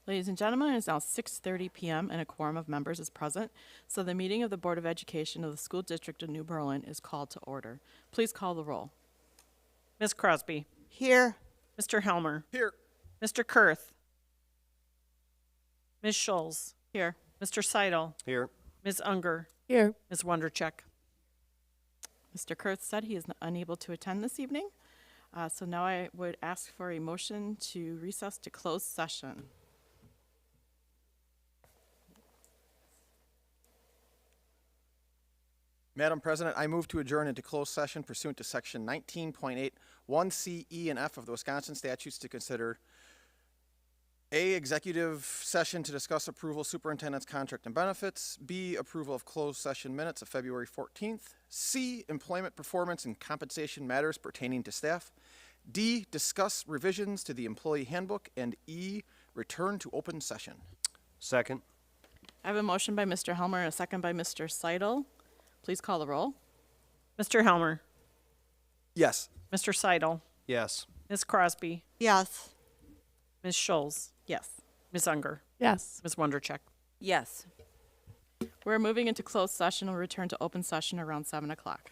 Ladies and gentlemen, it is now 6:30 p.m. and a quorum of members is present, so the meeting of the Board of Education of the School District of New Berlin is called to order. Please call the roll. Ms. Crosby. Here. Mr. Helmer. Here. Mr. Kurth. Ms. Scholes. Here. Mr. Seidel. Here. Ms. Unger. Here. Ms. Wondercheck. Mr. Kurth said he is unable to attend this evening, so now I would ask for a motion to recess to closed session. Madam President, I move to adjourn into closed session pursuant to Section 19.8, 1C, E, and F of the Wisconsin statutes to consider A, executive session to discuss approval of superintendent's contract and benefits, B, approval of closed session minutes of February 14th, C, employment performance and compensation matters pertaining to staff, D, discuss revisions to the employee handbook, and E, return to open session. Second. I have a motion by Mr. Helmer and a second by Mr. Seidel. Please call the roll. Mr. Helmer. Yes. Mr. Seidel. Yes. Ms. Crosby. Yes. Ms. Scholes. Yes. Ms. Unger. Yes. Ms. Wondercheck. Yes. We're moving into closed session. We'll return to open session around 7 o'clock.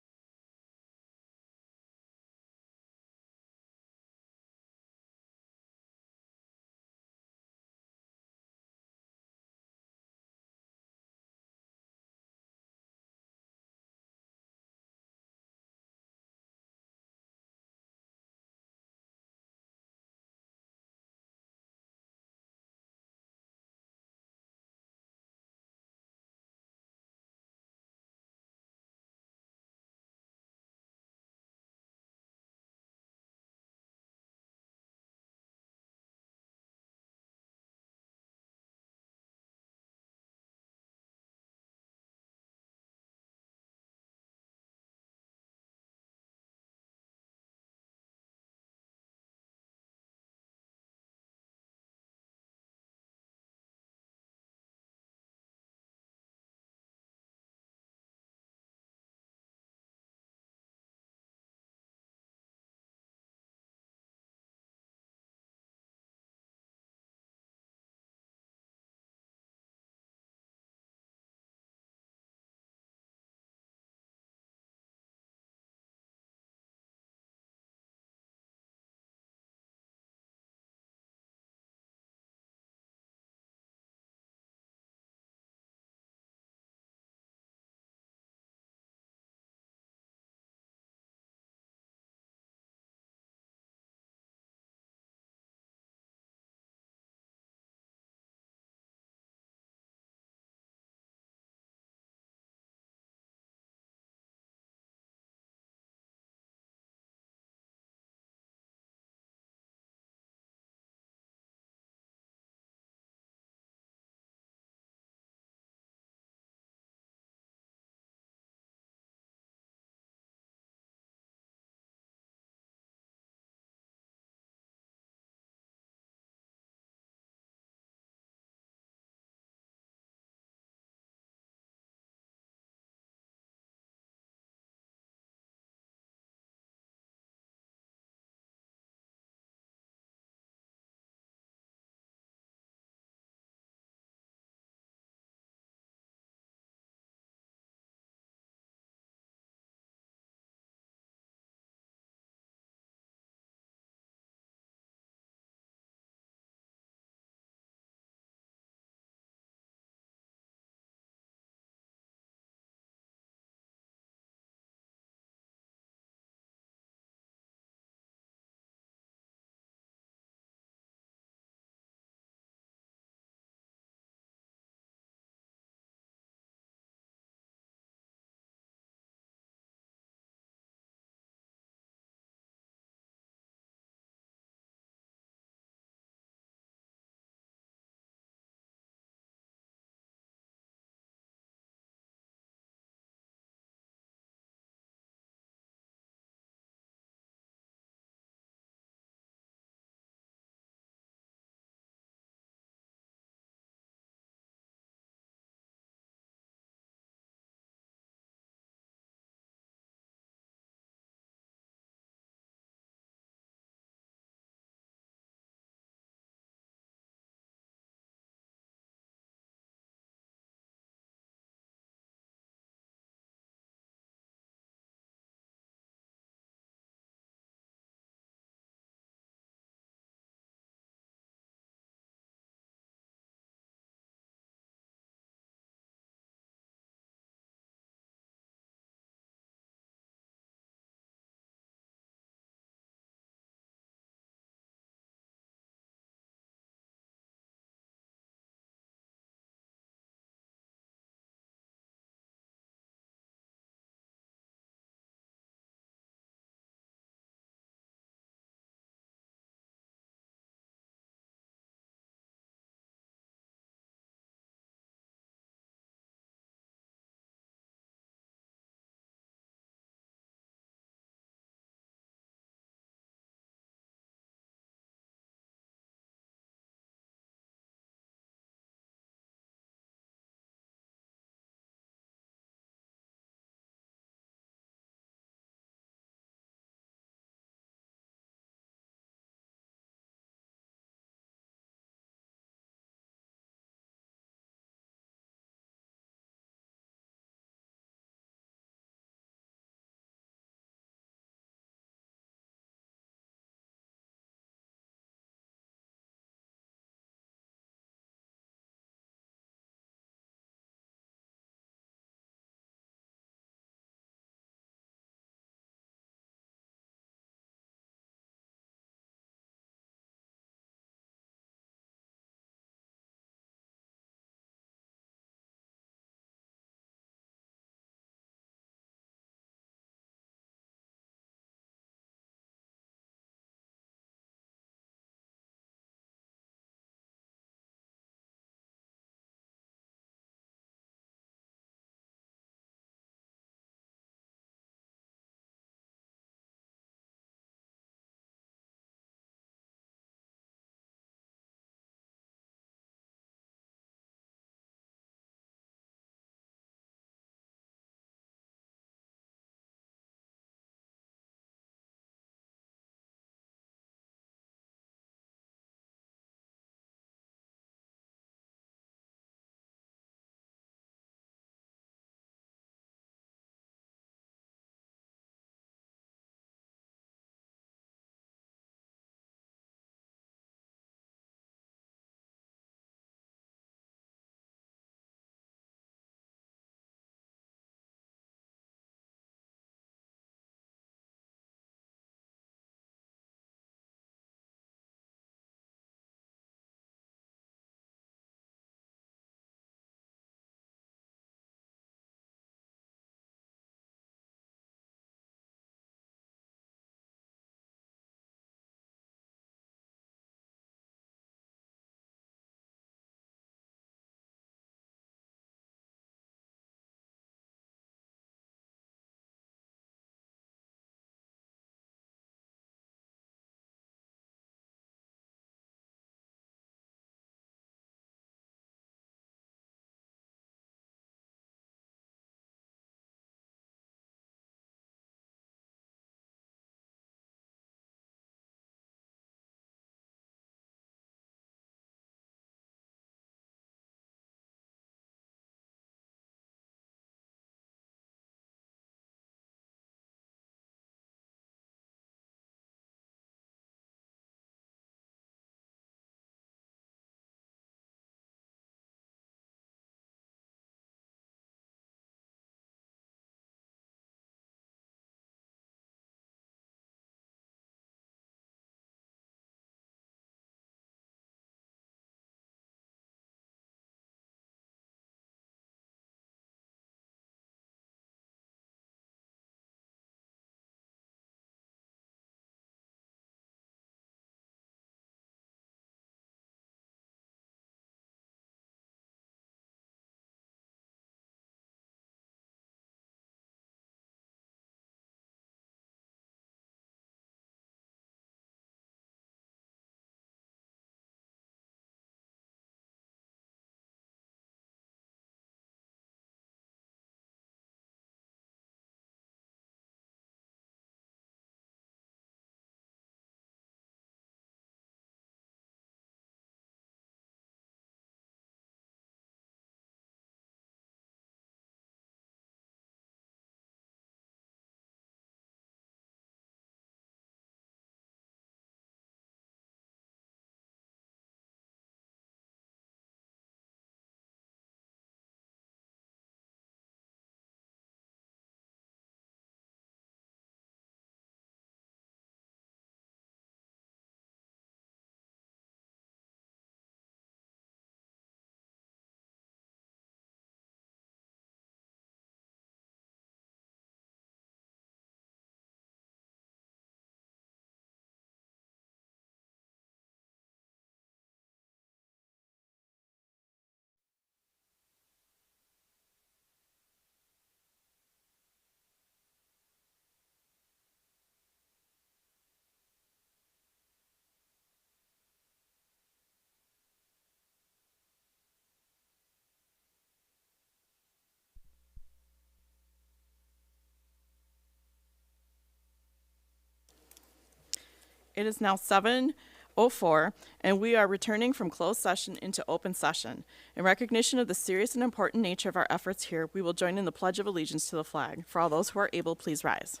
It is now 7:04, and we are returning from closed session into open session. In recognition of the serious and important nature of our efforts here, we will join in the Pledge of Allegiance to the flag. For all those who are able, please rise.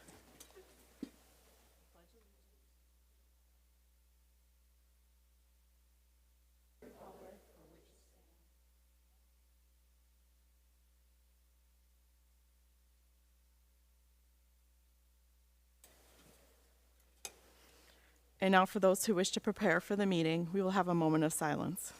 And now for those who wish to prepare for the meeting, we will have a moment of silence.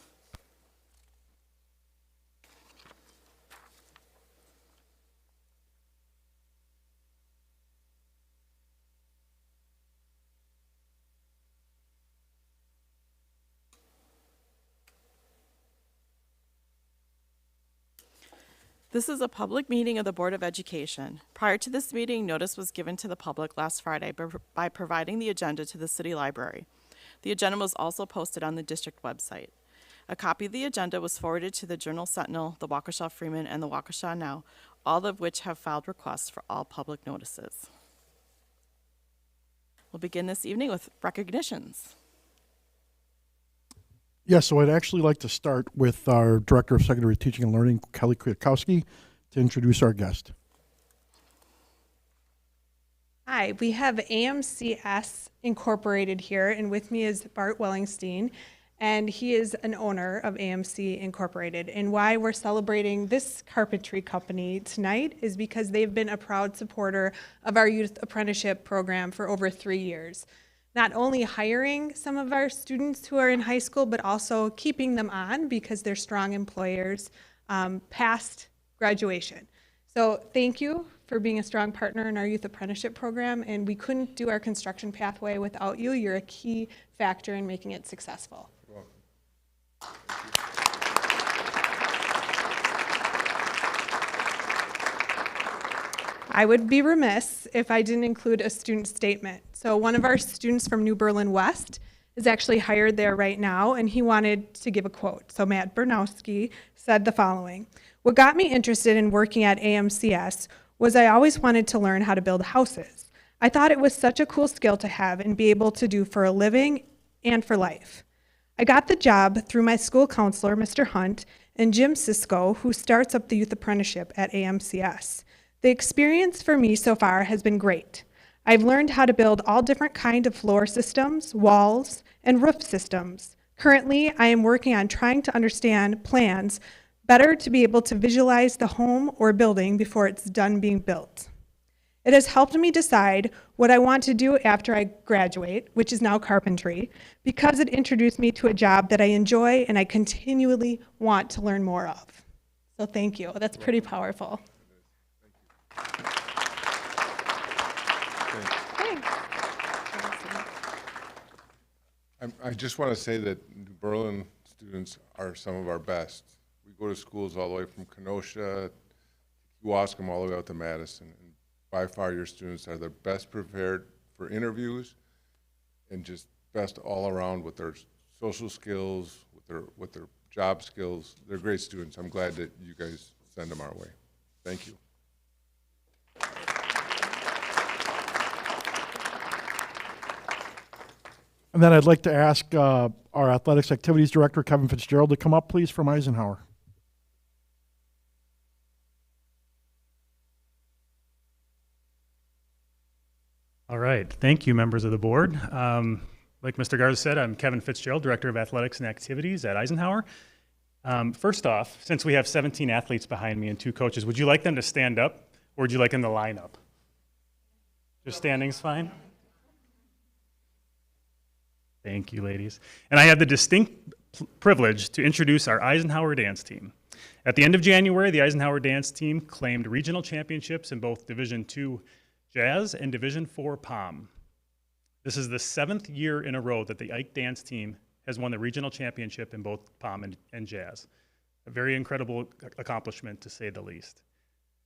This is a public meeting of the Board of Education. Prior to this meeting, notice was given to the public last Friday by providing the agenda to the City Library. The agenda was also posted on the district website. A copy of the agenda was forwarded to the Journal-Sentinel, the Waukesha Freeman, and the Waukesha Now, all of which have filed requests for all public notices. We'll begin this evening with recognitions. Yes, so I'd actually like to start with our Director of Secondary Teaching and Learning, Kelly Kwiatkowski, to introduce our guest. Hi, we have AMCS Incorporated here, and with me is Bart Wellingstein, and he is an owner of AMC Incorporated. And why we're celebrating this carpentry company tonight is because they've been a proud supporter of our youth apprenticeship program for over 3 years. Not only hiring some of our students who are in high school, but also keeping them on because they're strong employers past graduation. So thank you for being a strong partner in our youth apprenticeship program, and we couldn't do our construction pathway without you. You're a key factor in making it successful. You're welcome. I would be remiss if I didn't include a student statement. So one of our students from New Berlin West is actually hired there right now, and he wanted to give a quote. So Matt Bernowski said the following: "What got me interested in working at AMCS was I always wanted to learn how to build houses. I thought it was such a cool skill to have and be able to do for a living and for life. I got the job through my school counselor, Mr. Hunt, and Jim Sisko, who starts up the youth apprenticeship at AMCS. The experience for me so far has been great. I've learned how to build all different kinds of floor systems, walls, and roof systems. Currently, I am working on trying to understand plans better to be able to visualize the home or building before it's done being built. It has helped me decide what I want to do after I graduate, which is now carpentry, because it introduced me to a job that I enjoy and I continually want to learn more of." So thank you. That's pretty powerful. I just want to say that New Berlin students are some of our best. We go to schools all the way from Kenosha, Kewaskum, all the way out to Madison. And by far, your students are the best prepared for interviews and just best all around with their social skills, with their job skills. They're great students. I'm glad that you guys send them our way. Thank you. And then I'd like to ask our Athletics Activities Director, Kevin Fitzgerald, to come up, please, from Eisenhower. All right. Thank you, members of the board. Like Mr. Garza said, I'm Kevin Fitzgerald, Director of Athletics and Activities at Eisenhower. First off, since we have 17 athletes behind me and 2 coaches, would you like them to stand up or would you like them to line up? Just standing's fine? Thank you, ladies. And I have the distinct privilege to introduce our Eisenhower dance team. At the end of January, the Eisenhower dance team claimed regional championships in both Division II Jazz and Division IV Pom. This is the 7th year in a row that the Ike dance team has won the regional championship in both Pom and Jazz. A very incredible accomplishment, to say the least.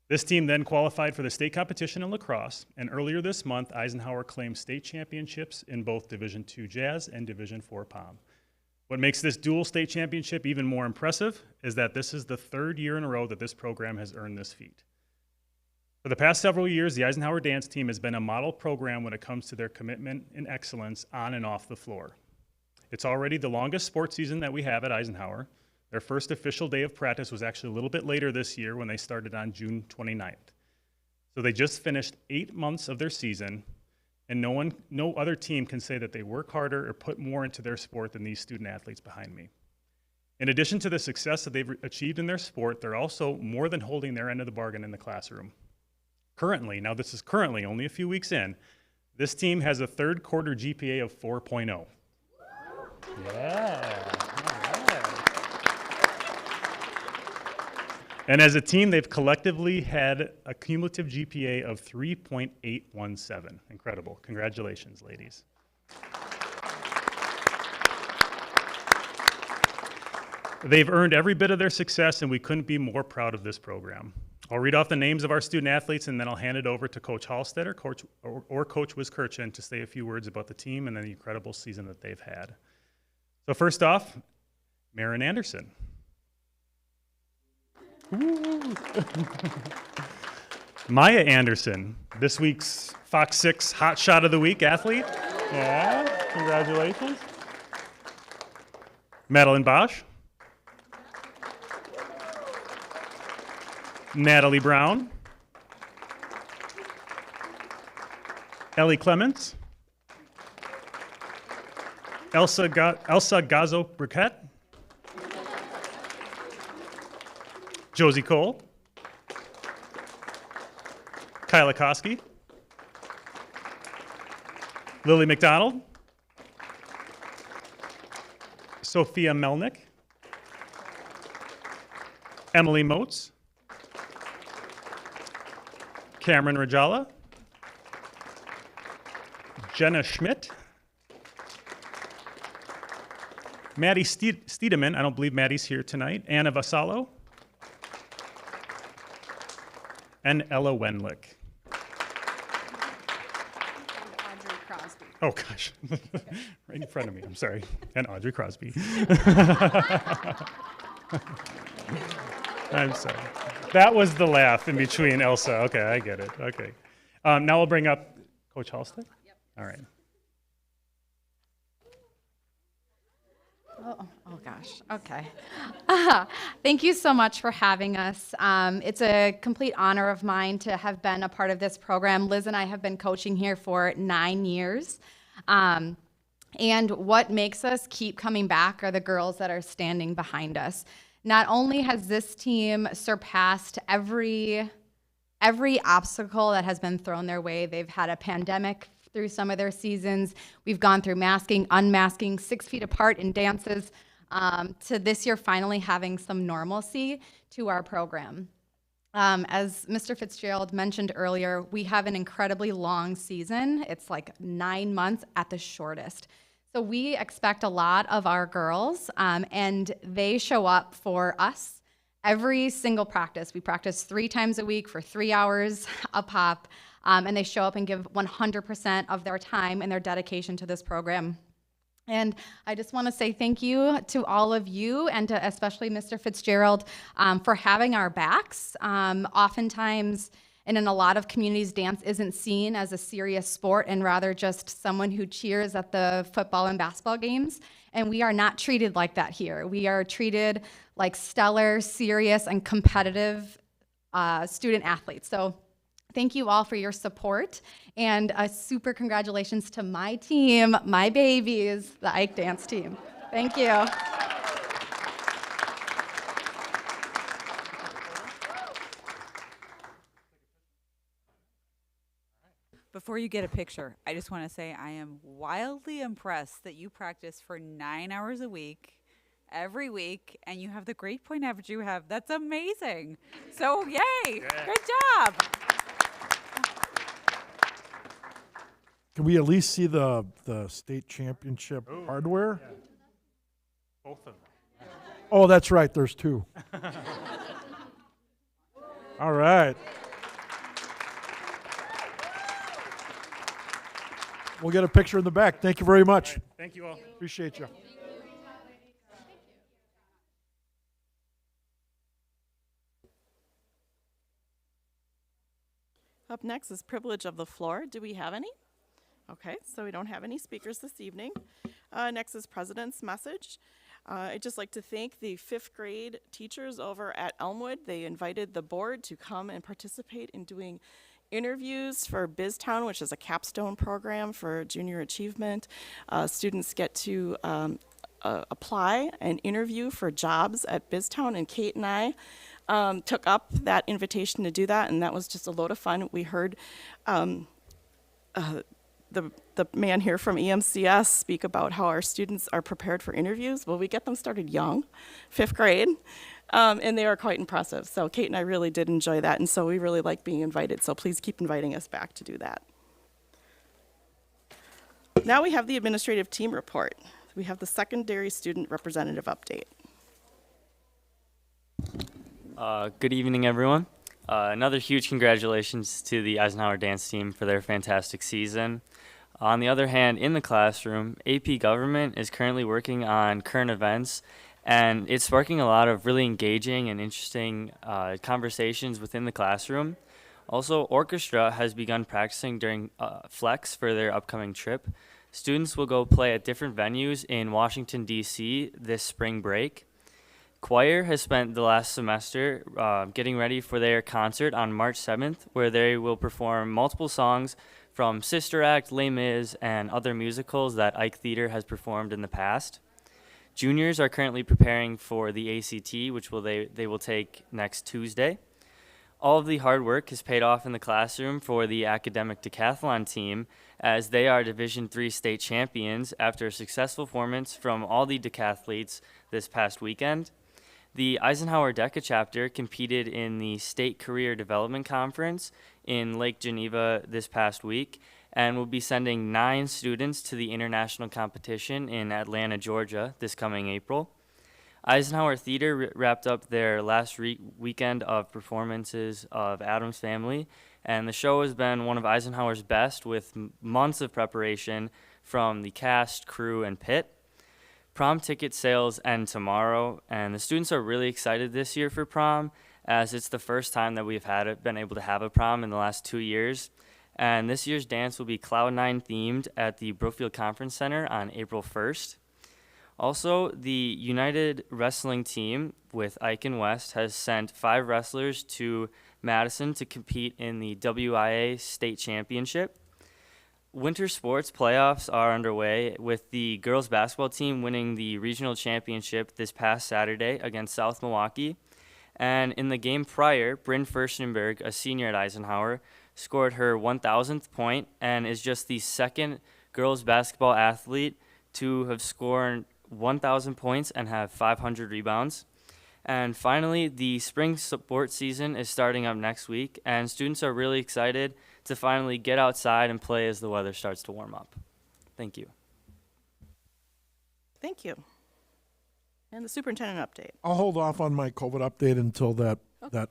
This team then qualified for the state competition in lacrosse, and earlier this month, Eisenhower claimed state championships in both Division II Jazz and Division IV Pom. What makes this dual state championship even more impressive is that this is the 3rd year in a row that this program has earned this feat. For the past several years, the Eisenhower dance team has been a model program when it comes to their commitment and excellence on and off the floor. It's already the longest sports season that we have at Eisenhower. Their first official day of practice was actually a little bit later this year when they started on June 29th. So they just finished 8 months of their season, and no other team can say that they work harder or put more into their sport than these student athletes behind me. In addition to the success that they've achieved in their sport, they're also more than holding their end of the bargain in the classroom. Currently, now this is currently only a few weeks in, this team has a third quarter GPA of 4.0. Yeah. All right. And as a team, they've collectively had a cumulative GPA of 3.817. Incredible. Congratulations, ladies. They've earned every bit of their success, and we couldn't be more proud of this program. I'll read off the names of our student athletes, and then I'll hand it over to Coach Hallstetter or Coach Wiskirchen to say a few words about the team and the incredible season that they've had. So first off, Marin Anderson. Maya Anderson, this week's Fox 6 Hot Shot of the Week athlete. Yeah, congratulations. Madeline Bosch. Natalie Brown. Ellie Clements. Elsa Gazo-Briquette. Josie Cole. Kyla Koski. Lily McDonald. Sophia Melnick. Emily Motes. Cameron Rajala. Jenna Schmidt. Maddie Stiedemann, I don't believe Maddie's here tonight. Anna Vassallo. And Ella Wenlick. Audrey Crosby. Oh, gosh. Right in front of me, I'm sorry. And Audrey Crosby. I'm sorry. That was the laugh in between Elsa. Okay, I get it. Okay. Now we'll bring up Coach Halstead. Yep. All right. Oh gosh, okay. Thank you so much for having us. It's a complete honor of mine to have been a part of this program. Liz and I have been coaching here for 9 years. And what makes us keep coming back are the girls that are standing behind us. Not only has this team surpassed every obstacle that has been thrown their way, they've had a pandemic through some of their seasons. We've gone through masking, unmasking, 6 feet apart in dances, to this year finally having some normalcy to our program. As Mr. Fitzgerald mentioned earlier, we have an incredibly long season. It's like 9 months at the shortest. So we expect a lot of our girls, and they show up for us every single practice. We practice 3 times a week for 3 hours a pop. And they show up and give 100% of their time and their dedication to this program. And I just want to say thank you to all of you and to especially Mr. Fitzgerald for having our backs. Oftentimes, and in a lot of communities, dance isn't seen as a serious sport and rather just someone who cheers at the football and basketball games. And we are not treated like that here. We are treated like stellar, serious, and competitive student athletes. So thank you all for your support, and a super congratulations to my team, my babies, the Ike Dance team. Thank you. Before you get a picture, I just want to say I am wildly impressed that you practice for 9 hours a week, every week, and you have the grade point average you have. That's amazing. So, yay. Yeah. Good job. Can we at least see the state championship hardware? Yeah. Both of them. Oh, that's right. There's 2. All right. We'll get a picture in the back. Thank you very much. All right. Thank you all. Appreciate you. Up next is privilege of the floor. Do we have any? Okay, so we don't have any speakers this evening. Next is president's message. I'd just like to thank the 5th grade teachers over at Elmwood. They invited the board to come and participate in doing interviews for BizTown, which is a capstone program for junior achievement. Students get to apply and interview for jobs at BizTown, and Kate and I took up that invitation to do that, and that was just a load of fun. We heard the man here from EMCS speak about how our students are prepared for interviews. Well, we get them started young, 5th grade, and they are quite impressive. So Kate and I really did enjoy that, and so we really like being invited. So please keep inviting us back to do that. Now we have the administrative team report. We have the secondary student representative update. Good evening, everyone. Another huge congratulations to the Eisenhower dance team for their fantastic season. On the other hand, in the classroom, AP Government is currently working on current events, and it's sparking a lot of really engaging and interesting conversations within the classroom. Also, orchestra has begun practicing during Flex for their upcoming trip. Students will go play at different venues in Washington, D.C. this spring break. Choir has spent the last semester getting ready for their concert on March 7th, where they will perform multiple songs from Sister Act, Les Mis, and other musicals that Ike Theater has performed in the past. Juniors are currently preparing for the ACT, which they will take next Tuesday. All of the hard work has paid off in the classroom for the academic decathlon team, as they are Division III state champions after a successful performance from all the decathletes this past weekend. The Eisenhower DECA chapter competed in the State Career Development Conference in Lake Geneva this past week, and will be sending 9 students to the international competition in Atlanta, Georgia this coming April. Eisenhower Theater wrapped up their last weekend of performances of Addams Family, and the show has been one of Eisenhower's best, with months of preparation from the cast, crew, and pit. Prom ticket sales end tomorrow, and the students are really excited this year for prom, as it's the first time that we've been able to have a prom in the last 2 years. And this year's dance will be Cloud9 themed at the Brookfield Conference Center on April 1st. Also, the United Wrestling team with Ike and West has sent 5 wrestlers to Madison to compete in the WIA State Championship. Winter sports playoffs are underway, with the girls basketball team winning the regional championship this past Saturday against South Milwaukee. And in the game prior, Bryn Furstenberg, a senior at Eisenhower, scored her 1,000th point and is just the second girls basketball athlete to have scored 1,000 points and have 500 rebounds. And finally, the spring sports season is starting up next week, and students are really excited to finally get outside and play as the weather starts to warm up. Thank you. Thank you. And the superintendent update. I'll hold off on my COVID update until that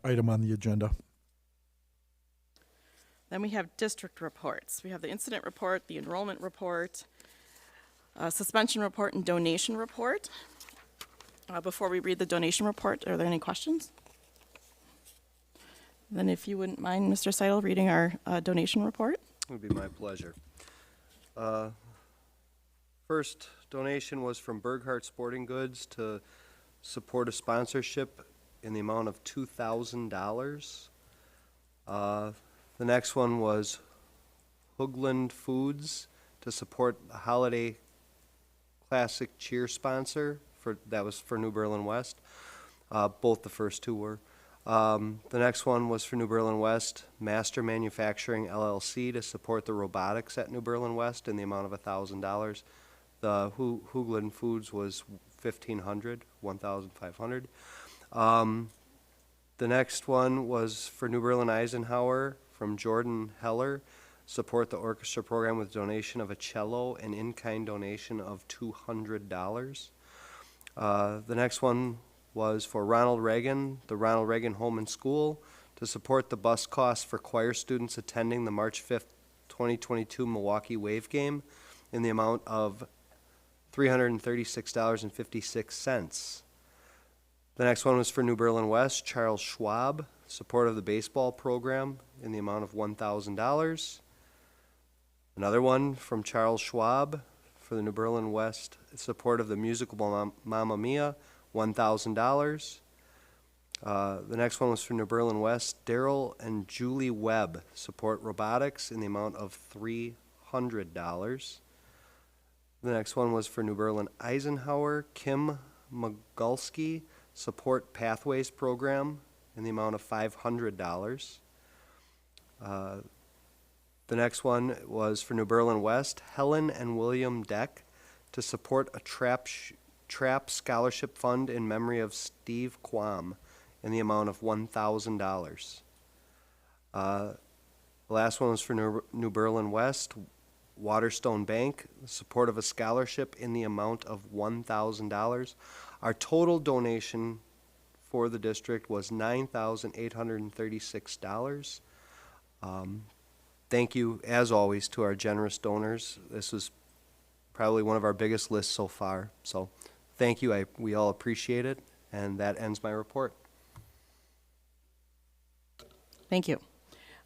item on the agenda. Then we have district reports. We have the incident report, the enrollment report, suspension report, and donation report. Before we read the donation report, are there any questions? Then if you wouldn't mind, Mr. Seidel, reading our donation report. It would be my pleasure. First donation was from Burghardt Sporting Goods to support a sponsorship in the amount of $2,000. The next one was Hoogland Foods to support the Holiday Classic cheer sponsor. That was for New Berlin West. Both the first two were. The next one was for New Berlin West, Master Manufacturing LLC to support the robotics at New Berlin West in the amount of $1,000. The Hoogland Foods was $1,500. The next one was for New Berlin Eisenhower from Jordan Heller, support the orchestra program with donation of a cello and in-kind donation of $200. The next one was for Ronald Reagan, the Ronald Reagan Home and School, to support the bus costs for choir students attending the March 5th, 2022 Milwaukee Wave Game in the amount of $336.56. The next one was for New Berlin West, Charles Schwab, support of the baseball program in the amount of $1,000. Another one from Charles Schwab for the New Berlin West, support of the musical Mamma Mia, $1,000. The next one was for New Berlin West, Daryl and Julie Webb, support robotics in the amount of $300. The next one was for New Berlin Eisenhower, Kim Magulski, support Pathways program in the amount of $500. The next one was for New Berlin West, Helen and William Deck, to support a TRAP scholarship fund in memory of Steve Quam in the amount of $1,000. The last one was for New Berlin West, Waterstone Bank, support of a scholarship in the amount of $1,000. Our total donation for the district was $9,836. Thank you, as always, to our generous donors. This was probably one of our biggest lists so far. So thank you. We all appreciate it. And that ends my report. Thank you.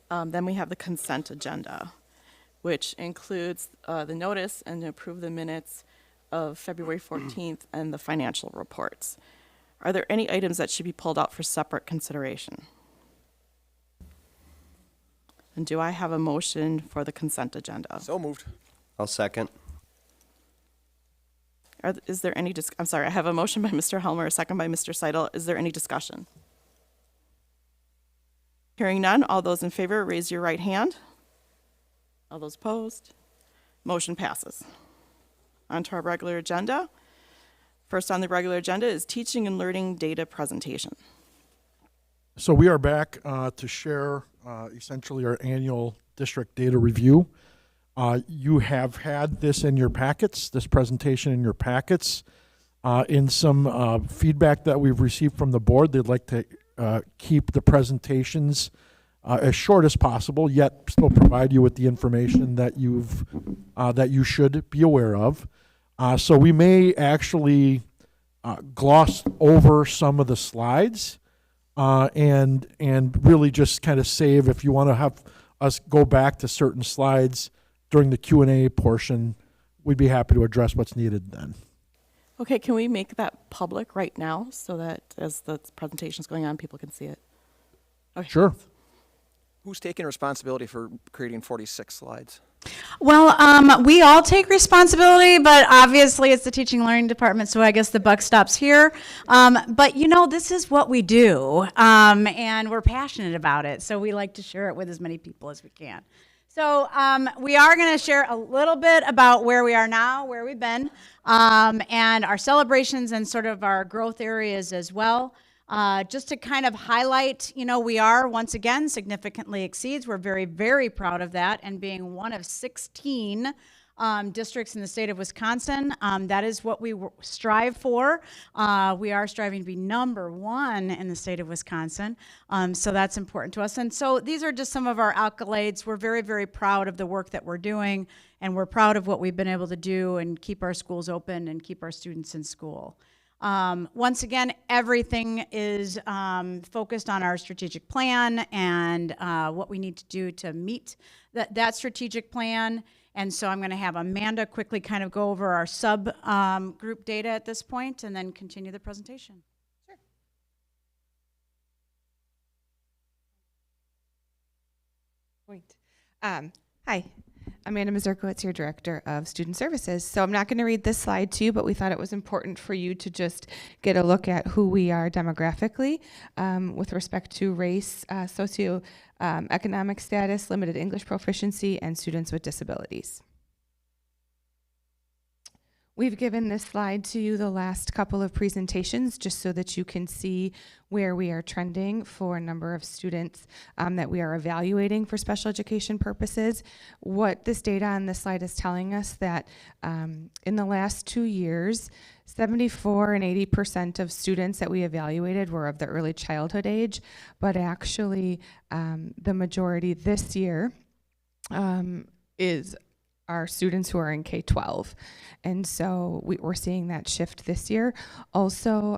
Then we have the consent agenda, which includes the notice and to approve the minutes of February 14th and the financial reports. Are there any items that should be pulled out for separate consideration? And do I have a motion for the consent agenda? So moved. I'll second. Is there any, I'm sorry, I have a motion by Mr. Helmer, a second by Mr. Seidel. Is there any discussion? Hearing none, all those in favor, raise your right hand. All those opposed? Motion passes. On to our regular agenda. First on the regular agenda is teaching and learning data presentation. So we are back to share essentially our annual district data review. You have had this in your packets, this presentation in your packets. In some feedback that we've received from the board, they'd like to keep the presentations as short as possible, yet still provide you with the information that you should be aware of. So we may actually gloss over some of the slides and really just kind of save, if you want to have us go back to certain slides during the Q&A portion, we'd be happy to address what's needed then. Okay, can we make that public right now so that as the presentation's going on, people can see it? Okay. Sure. Who's taking responsibility for creating 46 slides? Well, we all take responsibility, but obviously it's the teaching and learning department, so I guess the buck stops here. But you know, this is what we do, and we're passionate about it, so we like to share it with as many people as we can. So we are going to share a little bit about where we are now, where we've been, and our celebrations and sort of our growth areas as well. Just to kind of highlight, you know, we are, once again, significantly exceeds. We're very, very proud of that, and being one of 16 districts in the state of Wisconsin, that is what we strive for. We are striving to be #1 in the state of Wisconsin, so that's important to us. And so these are just some of our accolades. We're very, very proud of the work that we're doing, and we're proud of what we've been able to do and keep our schools open and keep our students in school. Once again, everything is focused on our strategic plan and what we need to do to meet that strategic plan. And so I'm going to have Amanda quickly kind of go over our group data at this point and then continue the presentation. Sure. Great. Hi. Amanda Mazurkowitz, your Director of Student Services. So I'm not going to read this slide to you, but we thought it was important for you to just get a look at who we are demographically with respect to race, socioeconomic status, limited English proficiency, and students with disabilities. We've given this slide to you the last couple of presentations just so that you can see where we are trending for a number of students that we are evaluating for special education purposes. What this data on this slide is telling us that in the last 2 years, 74 and 80% of students that we evaluated were of the early childhood age, but actually the majority this year is our students who are in K-12. And so we're seeing that shift this year. Also,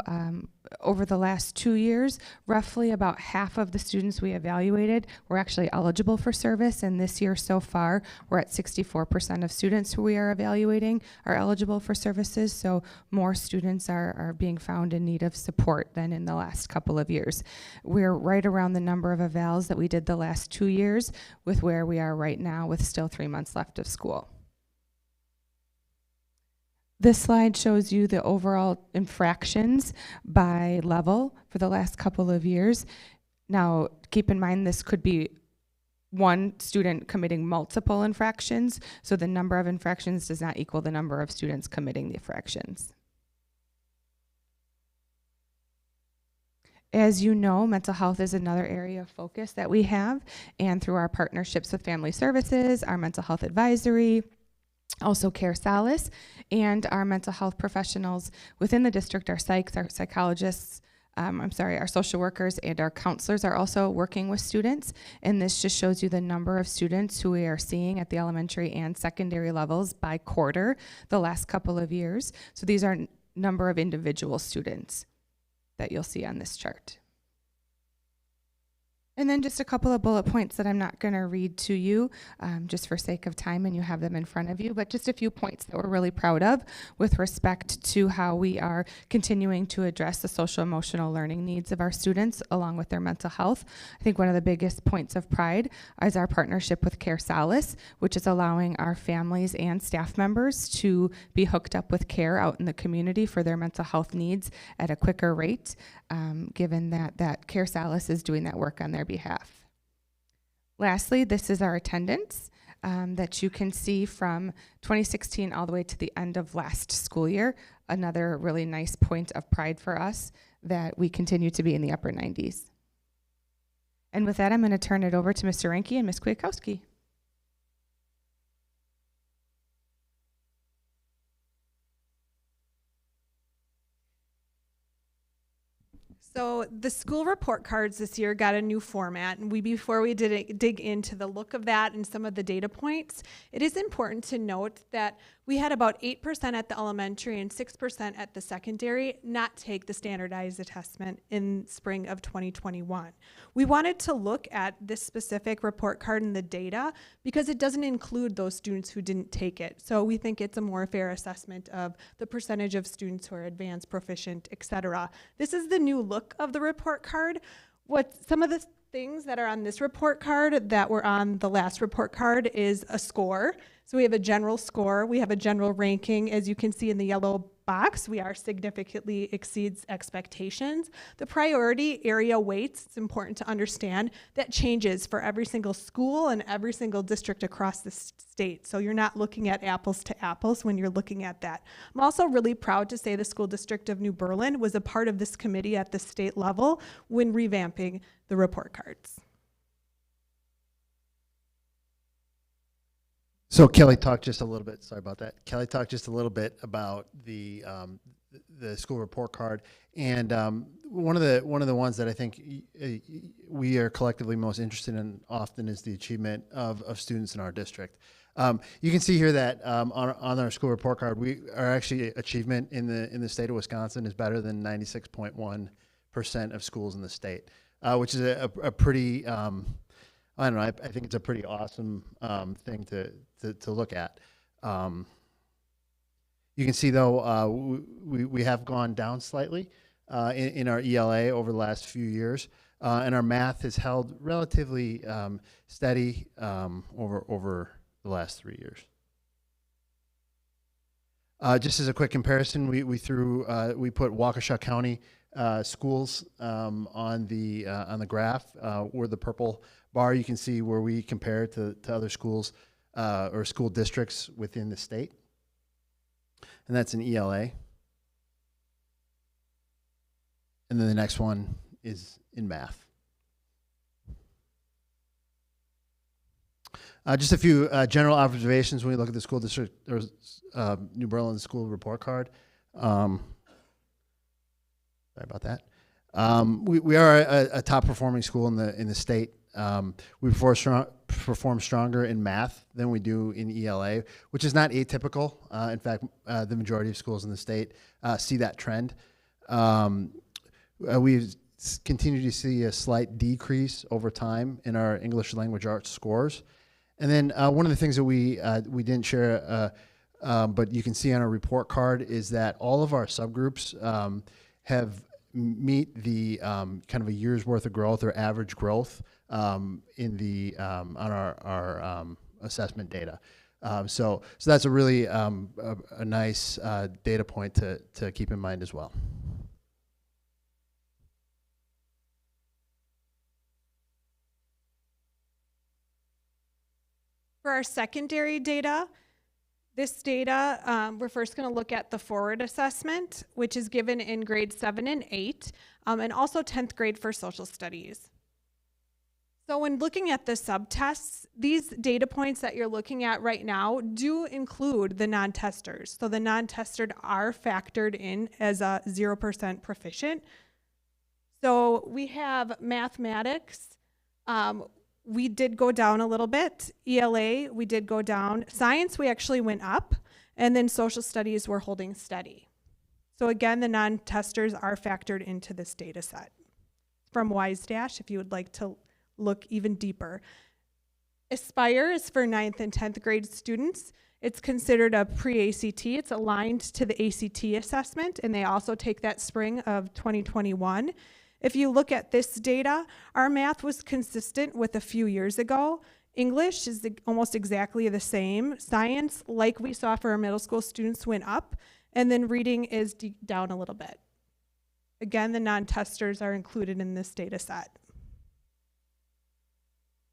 over the last 2 years, roughly about half of the students we evaluated were actually eligible for service. And this year so far, we're at 64% of students who we are evaluating are eligible for services. So more students are being found in need of support than in the last couple of years. We're right around the number of evals that we did the last 2 years with where we are right now with still 3 months left of school. This slide shows you the overall infractions by level for the last couple of years. Now, keep in mind this could be one student committing multiple infractions, so the number of infractions does not equal the number of students committing the infractions. As you know, mental health is another area of focus that we have, and through our partnerships with Family Services, our mental health advisory, also Care Solace, and our mental health professionals within the district, our psychs, our psychologists, our social workers and our counselors are also working with students. And this just shows you the number of students who we are seeing at the elementary and secondary levels by quarter the last couple of years. So these are number of individual students that you'll see on this chart. And then just a couple of bullet points that I'm not going to read to you just for sake of time, and you have them in front of you, but just a few points that we're really proud of with respect to how we are continuing to address the social emotional learning needs of our students along with their mental health. I think one of the biggest points of pride is our partnership with Care Solace, which is allowing our families and staff members to be hooked up with care out in the community for their mental health needs at a quicker rate, given that Care Solace is doing that work on their behalf. Lastly, this is our attendance that you can see from 2016 all the way to the end of last school year. Another really nice point of pride for us that we continue to be in the upper 90s. And with that, I'm going to turn it over to Mr. Ranke and Ms. Kwiatkowski. So the school report cards this year got a new format, and before we dig into the look of that and some of the data points, it is important to note that we had about 8% at the elementary and 6% at the secondary not take the standardized assessment in spring of 2021. We wanted to look at this specific report card and the data because it doesn't include those students who didn't take it. So we think it's a more fair assessment of the percentage of students who are advanced, proficient, etc. This is the new look of the report card. What some of the things that are on this report card that were on the last report card is a score. So we have a general score, we have a general ranking. As you can see in the yellow box, we are significantly exceeds expectations. The priority area weights, it's important to understand, that changes for every single school and every single district across the state. So you're not looking at apples to apples when you're looking at that. I'm also really proud to say the school district of New Berlin was a part of this committee at the state level when revamping the report cards. So Kelly talked just a little bit, sorry about that. Kelly talked just a little bit about the school report card, and one of the ones that I think we are collectively most interested in often is the achievement of students in our district. You can see here that on our school report card, our actually achievement in the state of Wisconsin is better than 96.1% of schools in the state, which is a pretty I don't know. I think it's a pretty awesome thing to look at. You can see though we have gone down slightly in our ELA over the last few years, and our math has held relatively steady over the last 3 years. Just as a quick comparison, we put Waukesha County schools on the graph. Where the purple bar, you can see where we compare to other schools or school districts within the state, and that's an ELA. And then the next one is in math. Just a few general observations when we look at the school district or New Berlin school report card. Sorry about that. We are a top performing school in the state we perform stronger in math than we do in ELA, which is not atypical. In fact, the majority of schools in the state see that trend. We've continued to see a slight decrease over time in our English language arts scores. And then one of the things that we didn't share, but you can see on our report card, is that all of our subgroups have meet the kind of a year's worth of growth or average growth in the on our assessment data. So that's a really a nice data point to keep in mind as well. For our secondary data, this data, we're first going to look at the forward assessment, which is given in grades 7 and 8, and also 10th grade for social studies. So when looking at the subtests, these data points that you're looking at right now do include the non-testers. So the non-tested are factored in as a 0% proficient. So we have mathematics, we did go down a little bit. ELA, we did go down. Science, we actually went up. And then social studies, we're holding steady. So again, the non-testers are factored into this data set. From WiseDash, if you would like to look even deeper. Aspire is for 9th and 10th grade students. It's considered a pre-ACT. It's aligned to the ACT assessment, and they also take that spring of 2021. If you look at this data, our math was consistent with a few years ago. English is almost exactly the same. Science, like we saw for our middle school students, went up, and then reading is down a little bit. Again, the non-testers are included in this data set.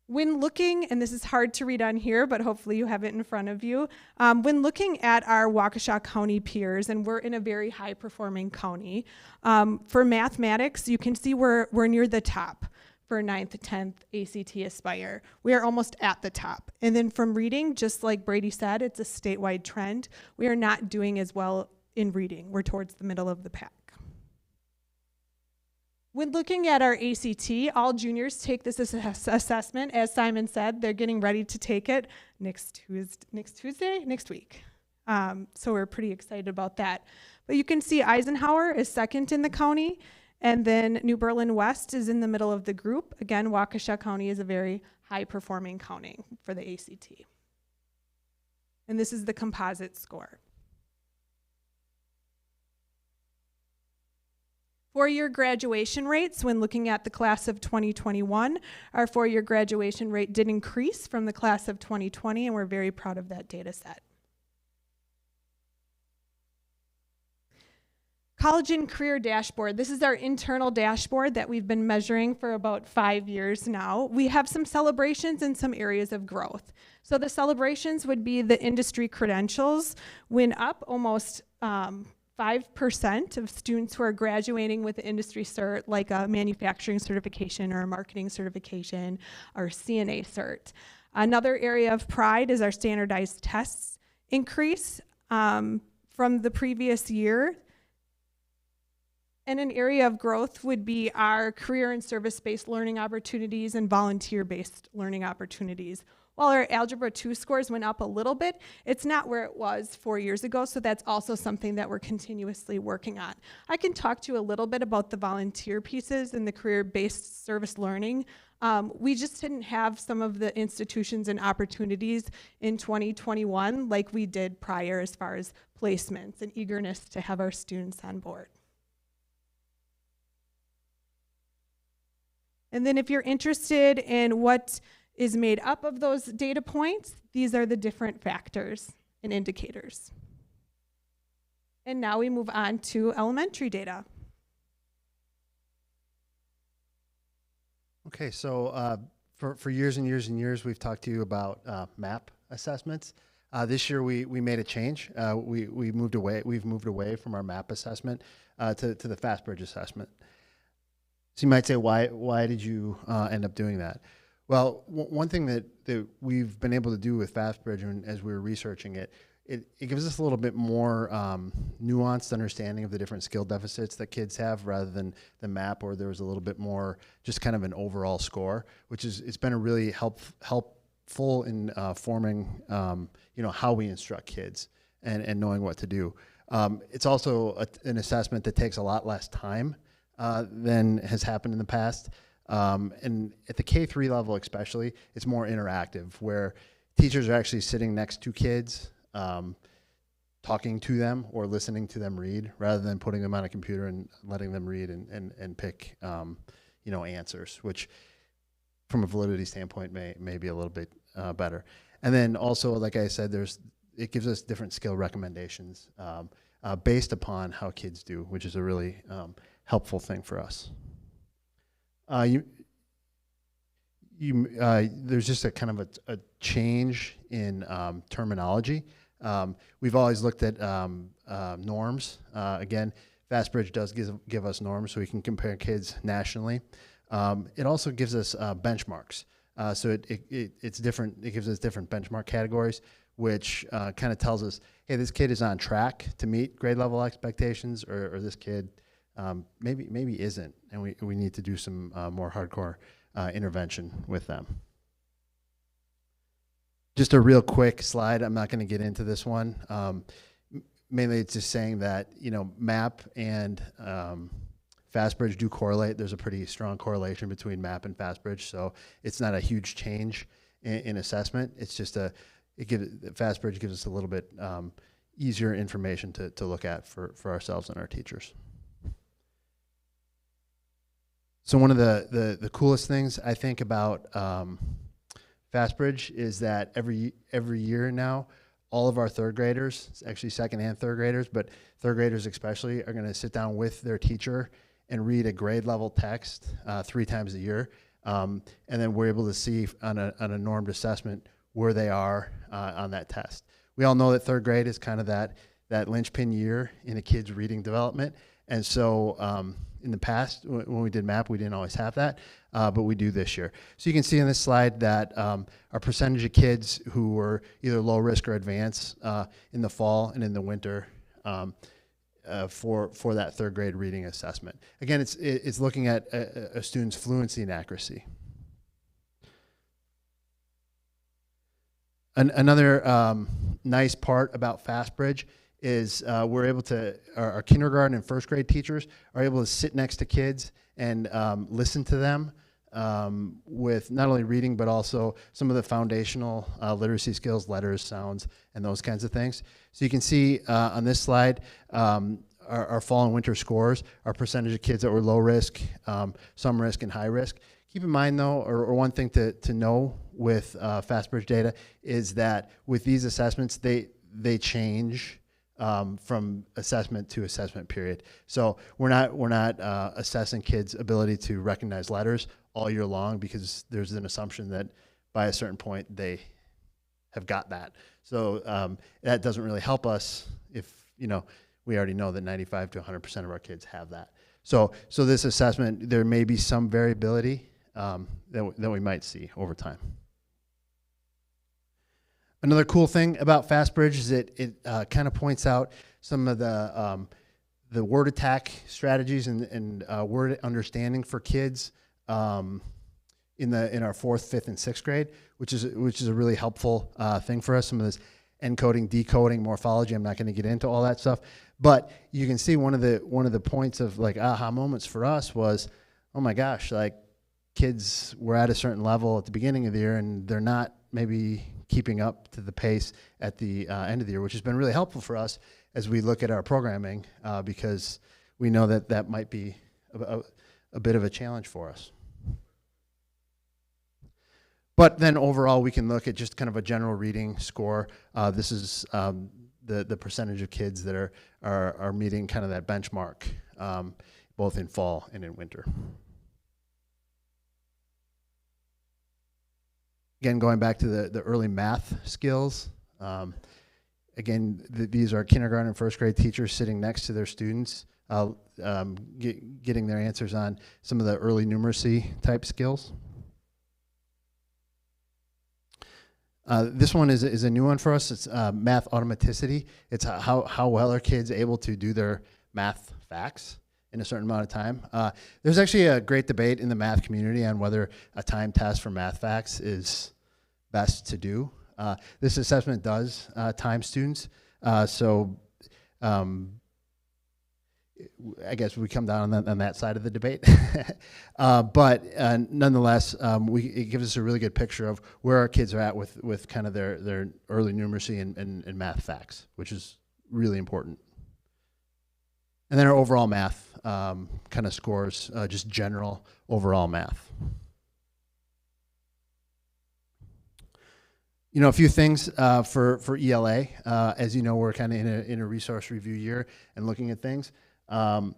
When looking, and this is hard to read on here, but hopefully you have it in front of you, when looking at our Waukesha County peers, and we're in a very high-performing county, for mathematics, you can see we're near the top for 9th, 10th ACT Aspire. We are almost at the top. And then from reading, just like Brady said, it's a statewide trend. We are not doing as well in reading. We're towards the middle of the pack. When looking at our ACT, all juniors take this assessment. As Simon said, they're getting ready to take it next week. So we're pretty excited about that. But you can see Eisenhower is second in the county, and then New Berlin West is in the middle of the group. Again, Waukesha County is a very high-performing county for the ACT. And this is the composite score. Four-year graduation rates, when looking at the class of 2021, our four-year graduation rate did increase from the class of 2020, and we're very proud of that data set. College and Career Dashboard. This is our internal dashboard that we've been measuring for about 5 years now. We have some celebrations and some areas of growth. So the celebrations would be the industry credentials went up almost 5% of students who are graduating with an industry cert, like a manufacturing certification or a marketing certification or CNA cert. Another area of pride is our standardized tests increase from the previous year. And an area of growth would be our career and service-based learning opportunities and volunteer-based learning opportunities. While our Algebra 2 scores went up a little bit, it's not where it was 4 years ago, so that's also something that we're continuously working on. I can talk to you a little bit about the volunteer pieces and the career-based service learning. We just didn't have some of the institutions and opportunities in 2021 like we did prior as far as placements and eagerness to have our students on board. And then if you're interested in what is made up of those data points, these are the different factors and indicators. And now we move on to elementary data. Okay, so for years and years and years, we've talked to you about MAP assessments. This year we made a change. We've moved away from our MAP assessment to the Fastbridge assessment. So you might say, why did you end up doing that? Well, one thing that we've been able to do with Fastbridge, and as we were researching it, it gives us a little bit more nuanced understanding of the different skill deficits that kids have, rather than the map, where there was a little bit more just kind of an overall score, which is, it's been a really helpful in forming how we instruct kids and knowing what to do. It's also an assessment that takes a lot less time than has happened in the past. And at the K-3 level especially, it's more interactive, where teachers are actually sitting next to kids, talking to them or listening to them read, rather than putting them on a computer and letting them read and pick answers, which from a validity standpoint may be a little bit better. And then also, like I said, it gives us different skill recommendations based upon how kids do, which is a really helpful thing for us. There's just a kind of a change in terminology. We've always looked at norms. Again, Fastbridge does give us norms, so we can compare kids nationally. It also gives us benchmarks. So it's different. It gives us different benchmark categories, which kind of tells us, hey, this kid is on track to meet grade level expectations, or this kid maybe isn't, and we need to do some more hardcore intervention with them. Just a real quick slide. I'm not going to get into this one. Mainly, it's just saying that MAP and Fastbridge do correlate. There's a pretty strong correlation between MAP and Fastbridge, so it's not a huge change in assessment. It's just Fastbridge gives us a little bit easier information to look at for ourselves and our teachers. So one of the coolest things I think about Fastbridge is that every year now, all of our third graders, actually second and third graders, but third graders especially, are going to sit down with their teacher and read a grade level text 3 times a year. And then we're able to see on a normed assessment where they are on that test. We all know that third grade is kind of that linchpin year in a kid's reading development. And so in the past, when we did MAP, we didn't always have that, but we do this year. So you can see in this slide that our percentage of kids who were either low risk or advanced in the fall and in the winter for that third grade reading assessment. Again, it's looking at a student's fluency and accuracy. Another nice part about Fastbridge is we're able to, our kindergarten and first grade teachers are able to sit next to kids and listen to them with not only reading, but also some of the foundational literacy skills, letters, sounds, and those kinds of things. So you can see on this slide, our fall and winter scores, our percentage of kids that were low risk, some risk, and high risk. Keep in mind though, or one thing to know with Fastbridge data is that with these assessments, they change from assessment to assessment period. So we're not assessing kids' ability to recognize letters all year long, because there's an assumption that by a certain point they have got that. So that doesn't really help us if we already know that 95 to 100% of our kids have that. So this assessment, there may be some variability that we might see over time. Another cool thing about Fastbridge is it kind of points out some of the word attack strategies and word understanding for kids in our 4th, 5th, and 6th grade, which is a really helpful thing for us. Some of this encoding, decoding, morphology. I'm not going to get into all that stuff, but you can see one of the points of like aha moments for us was, oh my gosh, like kids were at a certain level at the beginning of the year and they're not maybe keeping up to the pace at the end of the year, which has been really helpful for us as we look at our programming, because we know that might be a bit of a challenge for us. But then overall, we can look at just kind of a general reading score. This is the percentage of kids that are meeting kind of that benchmark, both in fall and in winter. Again, going back to the early math skills, again, these are kindergarten and first grade teachers sitting next to their students, getting their answers on some of the early numeracy type skills. This one is a new one for us. It's math automaticity. It's how well are kids able to do their math facts in a certain amount of time. There's actually a great debate in the math community on whether a time test for math facts is best to do. This assessment does time students, so I guess we come down on that side of the debate. But nonetheless, it gives us a really good picture of where our kids are at with kind of their early numeracy and math facts, which is really important. And then our overall math kind of scores, just general overall math. You know, a few things for ELA. As you know, we're kind of in a resource review year and looking at things. A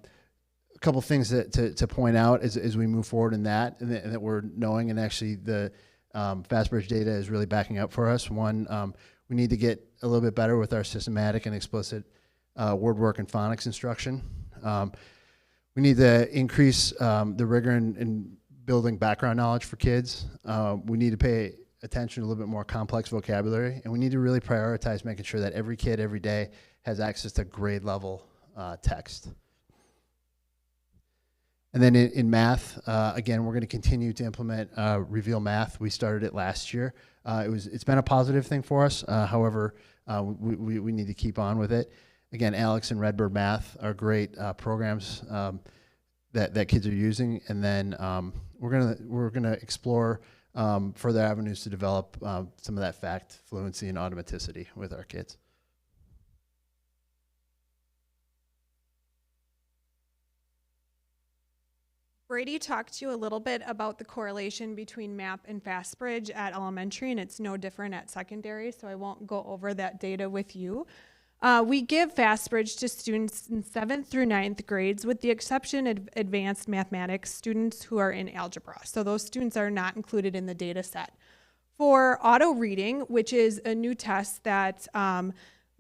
couple things to point out as we move forward in that, and that we're knowing, and actually the Fastbridge data is really backing up for us. One, we need to get a little bit better with our systematic and explicit word work and phonics instruction. We need to increase the rigor in building background knowledge for kids. We need to pay attention to a little bit more complex vocabulary, and we need to really prioritize making sure that every kid every day has access to grade level text. And then in math, again, we're going to continue to implement Reveal Math. We started it last year. It's been a positive thing for us. However, we need to keep on with it. Again, Alex and Redbird Math are great programs that kids are using. And then we're gonna explore further avenues to develop some of that fact fluency and automaticity with our kids. Brady talked to you a little bit about the correlation between Map and Fastbridge at elementary, and it's no different at secondary, so I won't go over that data with you. We give Fastbridge to students in 7th through 9th grades, with the exception of advanced mathematics students who are in algebra. So those students are not included in the data set. For auto reading, which is a new test that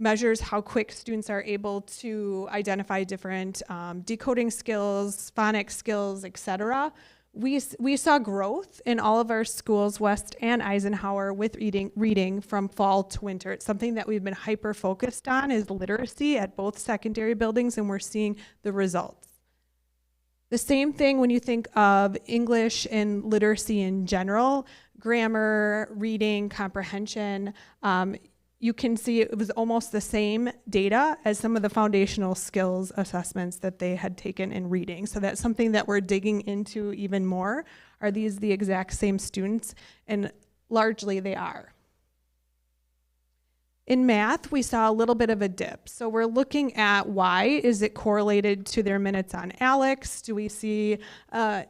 measures how quick students are able to identify different decoding skills, phonics skills, etc. We saw growth in all of our schools, West and Eisenhower, with reading from fall to winter. It's something that we've been hyper-focused on, is literacy at both secondary buildings, and we're seeing the results. The same thing when you think of English and literacy in general, grammar, reading, comprehension. You can see it was almost the same data as some of the foundational skills assessments that they had taken in reading. So that's something that we're digging into even more. Are these the exact same students? And largely they are. In math, we saw a little bit of a dip. So we're looking at why. Is it correlated to their minutes on ALEX? Do we see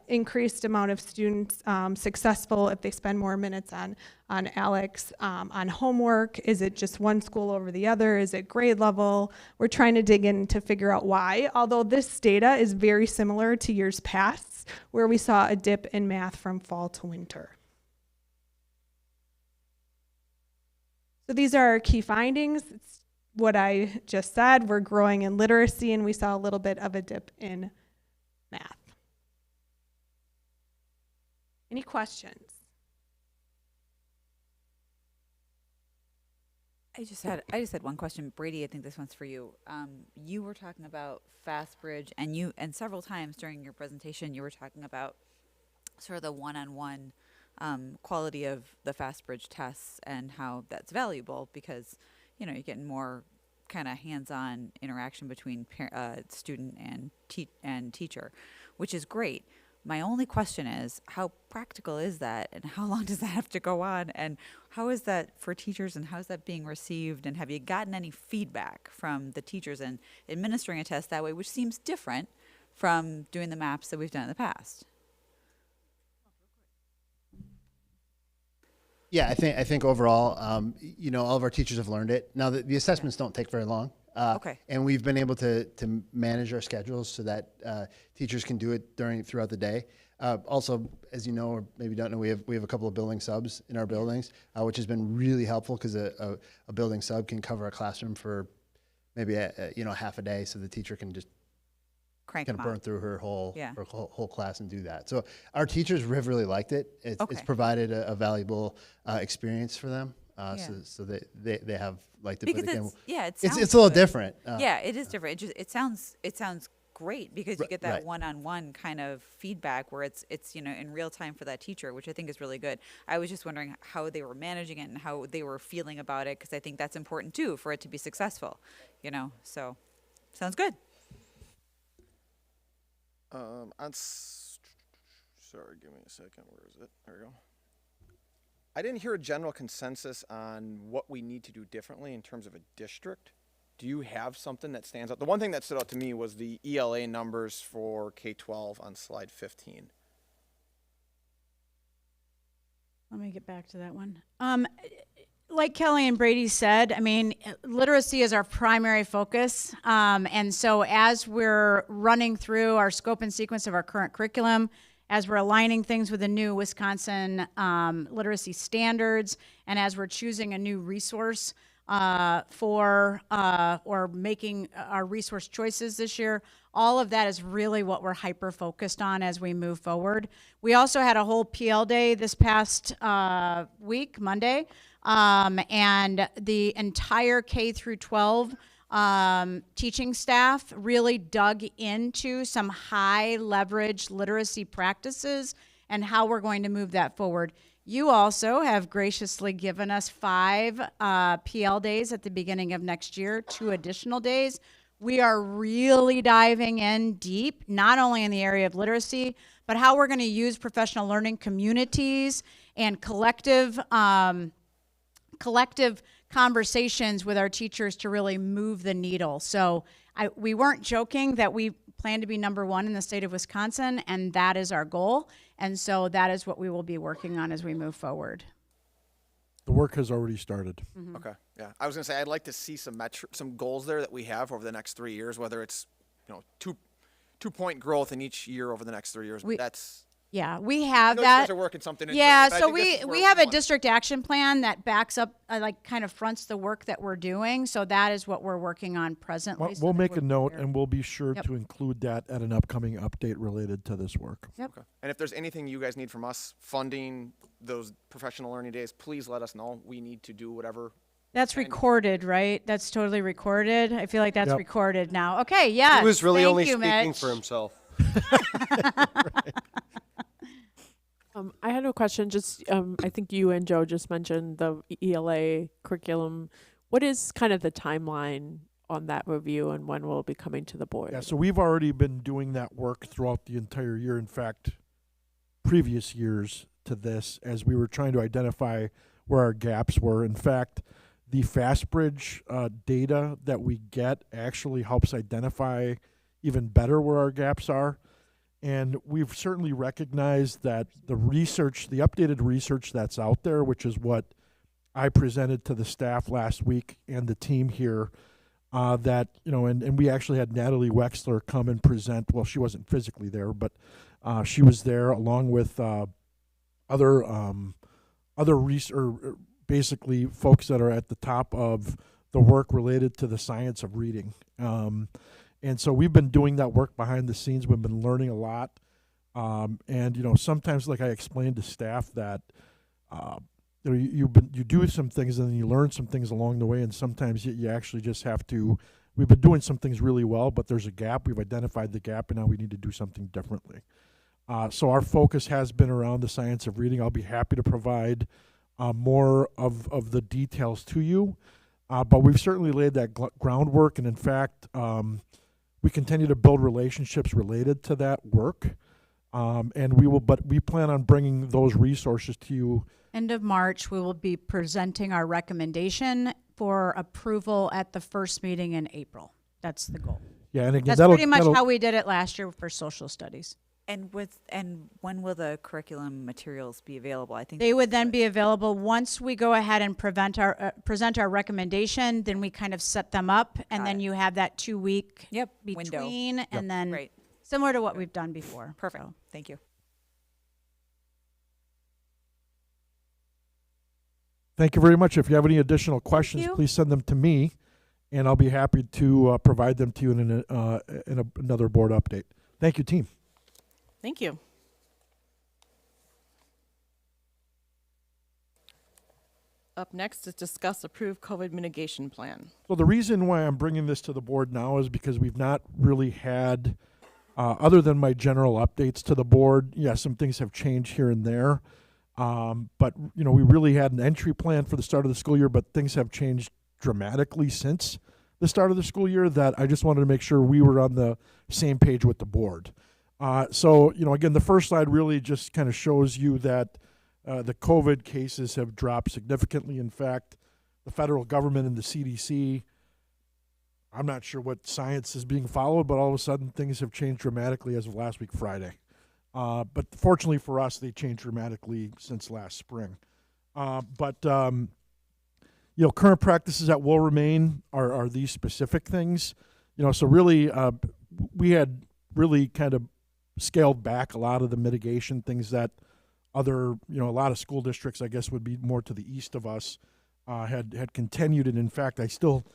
increased amount of students successful if they spend more minutes on ALEX, on homework? Is it just one school over the other? Is it grade level? We're trying to dig in to figure out why, although this data is very similar to years past, where we saw a dip in math from fall to winter. So these are our key findings. It's what I just said. We're growing in literacy, and we saw a little bit of a dip in math. Any questions? I just had one question, Brady. I think this one's for you. You were talking about Fastbridge, and several times during your presentation, you were talking about sort of the one-on-one quality of the Fastbridge tests and how that's valuable because, you know, you're getting more kind of hands-on interaction between student and teacher, which is great. My only question is, how practical is that, and how long does that have to go on, and how is that for teachers, and how is that being received, and have you gotten any feedback from the teachers in administering a test that way, which seems different from doing the maps that we've done in the past? Yeah, I think overall, you know, all of our teachers have learned it. Now, the assessments don't take very long. Okay. And we've been able to manage our schedules so that teachers can do it throughout the day. Also, as you know, or maybe don't know, we have a couple of building subs in our buildings, which has been really helpful because a building sub can cover a classroom for maybe half a day, so the teacher can just kind of burn through her whole class and do that. So our teachers have really liked it. It's provided a valuable experience for them. So they have like the, Because but again, it it's sounds a little good. different. Yeah, it is different. It sounds great because you get that right. one-on-one kind of feedback where it's in real time for that teacher, which I think is really good. I was just wondering how they were managing it and how they were feeling about it, because I think that's important too for it to be successful. So sounds good. Sorry, give me a second. Where is it? There we go. I didn't hear a general consensus on what we need to do differently in terms of a district. Do you have something that stands out? The one thing that stood out to me was the ELA numbers for K-12 on slide 15. Let me get back to that one. Like Kelly and Brady said, I mean, literacy is our primary focus. And so as we're running through our scope and sequence of our current curriculum, as we're aligning things with the new Wisconsin literacy standards, and as we're choosing a new resource or making our resource choices this year, all of that is really what we're hyper-focused on as we move forward. We also had a whole PL day this past week, Monday, and the entire K through 12 teaching staff really dug into some high leverage literacy practices and how we're going to move that forward. You also have graciously given us 5 PL days at the beginning of next year, 2 additional days. We are really diving in deep, not only in the area of literacy, but how we're going to use professional learning communities and collective conversations with our teachers to really move the needle. So we weren't joking that we plan to be number 1 in the state of Wisconsin, and that is our goal. And so that is what we will be working on as we move forward. The work has already started. Mm-hmm. Okay, yeah. I was gonna say, I'd like to see some goals there that we have over the next 3 years, whether it's, 2-point growth in each year over the next 3 years. Yeah, we have I know that. you guys are working something into Yeah, it, but I so think this is we where have a want- district action plan that backs up, kind of fronts the work that we're doing. So that is what we're working on presently. so We'll that make we're a note prepared. and we'll be sure Yep. to include that at an upcoming update related to this work. Yep. Okay. And if there's anything you guys need from us, funding those professional learning days, please let us know. We need to do whatever. That's recorded, right? That's totally recorded. I feel like that's Yep. recorded now. Okay, yes. He was really Thank only you, speaking Mitch. for himself. I had a question. Just, I think you and Joe just mentioned the ELA curriculum. What is kind of the timeline on that review, and when will it be coming to the board? Yeah, so we've already been doing that work throughout the entire year. In fact, previous years to this, as we were trying to identify where our gaps were. In fact, the Fastbridge data that we get actually helps identify even better where our gaps are. And we've certainly recognized that the updated research that's out there, which is what I presented to the staff last week and the team here, and we actually had Natalie Wexler come and present. Well, she wasn't physically there, but she was there along with basically folks that are at the top of the work related to the science of reading. And so we've been doing that work behind the scenes. We've been learning a lot. And sometimes, like I explained to staff, that you do some things and then you learn some things along the way, and sometimes you actually just have to. We've been doing some things really well, but there's a gap. We've identified the gap, and now we need to do something differently. So our focus has been around the science of reading. I'll be happy to provide more of the details to you, but we've certainly laid that groundwork, and in fact, we continue to build relationships related to that work, and we plan on bringing those resources to you. End of March, we will be presenting our recommendation for approval at the first meeting in April. That's the goal. Yeah, and again, that's pretty much how we did it last year for social studies. And when will the curriculum materials be available? I think they would then be available once we go ahead and present our recommendation. Then we kind of set them up, and then you have that 2-week between, window. and then similar to what we've done before. Perfect. So. Thank you. Thank you very much. If you have any additional questions, please send them to me, and I'll be happy to provide them to you in another board update. Thank you, team. Thank you. Up next is discuss approved COVID mitigation plan. So the reason why I'm bringing this to the board now is because we've not really had, other than my general updates to the board, yeah, some things have changed here and there. But, you know, we really had an entry plan for the start of the school year, but things have changed dramatically since the start of the school year that I just wanted to make sure we were on the same page with the board. So, you know, again, the first slide really just kind of shows you that the COVID cases have dropped significantly. In fact, the federal government and the CDC, I'm not sure what science is being followed, but all of a sudden things have changed dramatically as of last week, Friday. But fortunately for us, they changed dramatically since last spring. You know, current practices that will remain are these specific things. You know, so really, we had really kind of scaled back a lot of the mitigation things that other, you know, a lot of school districts, I guess, would be more to the east of us, had continued. And in fact, I still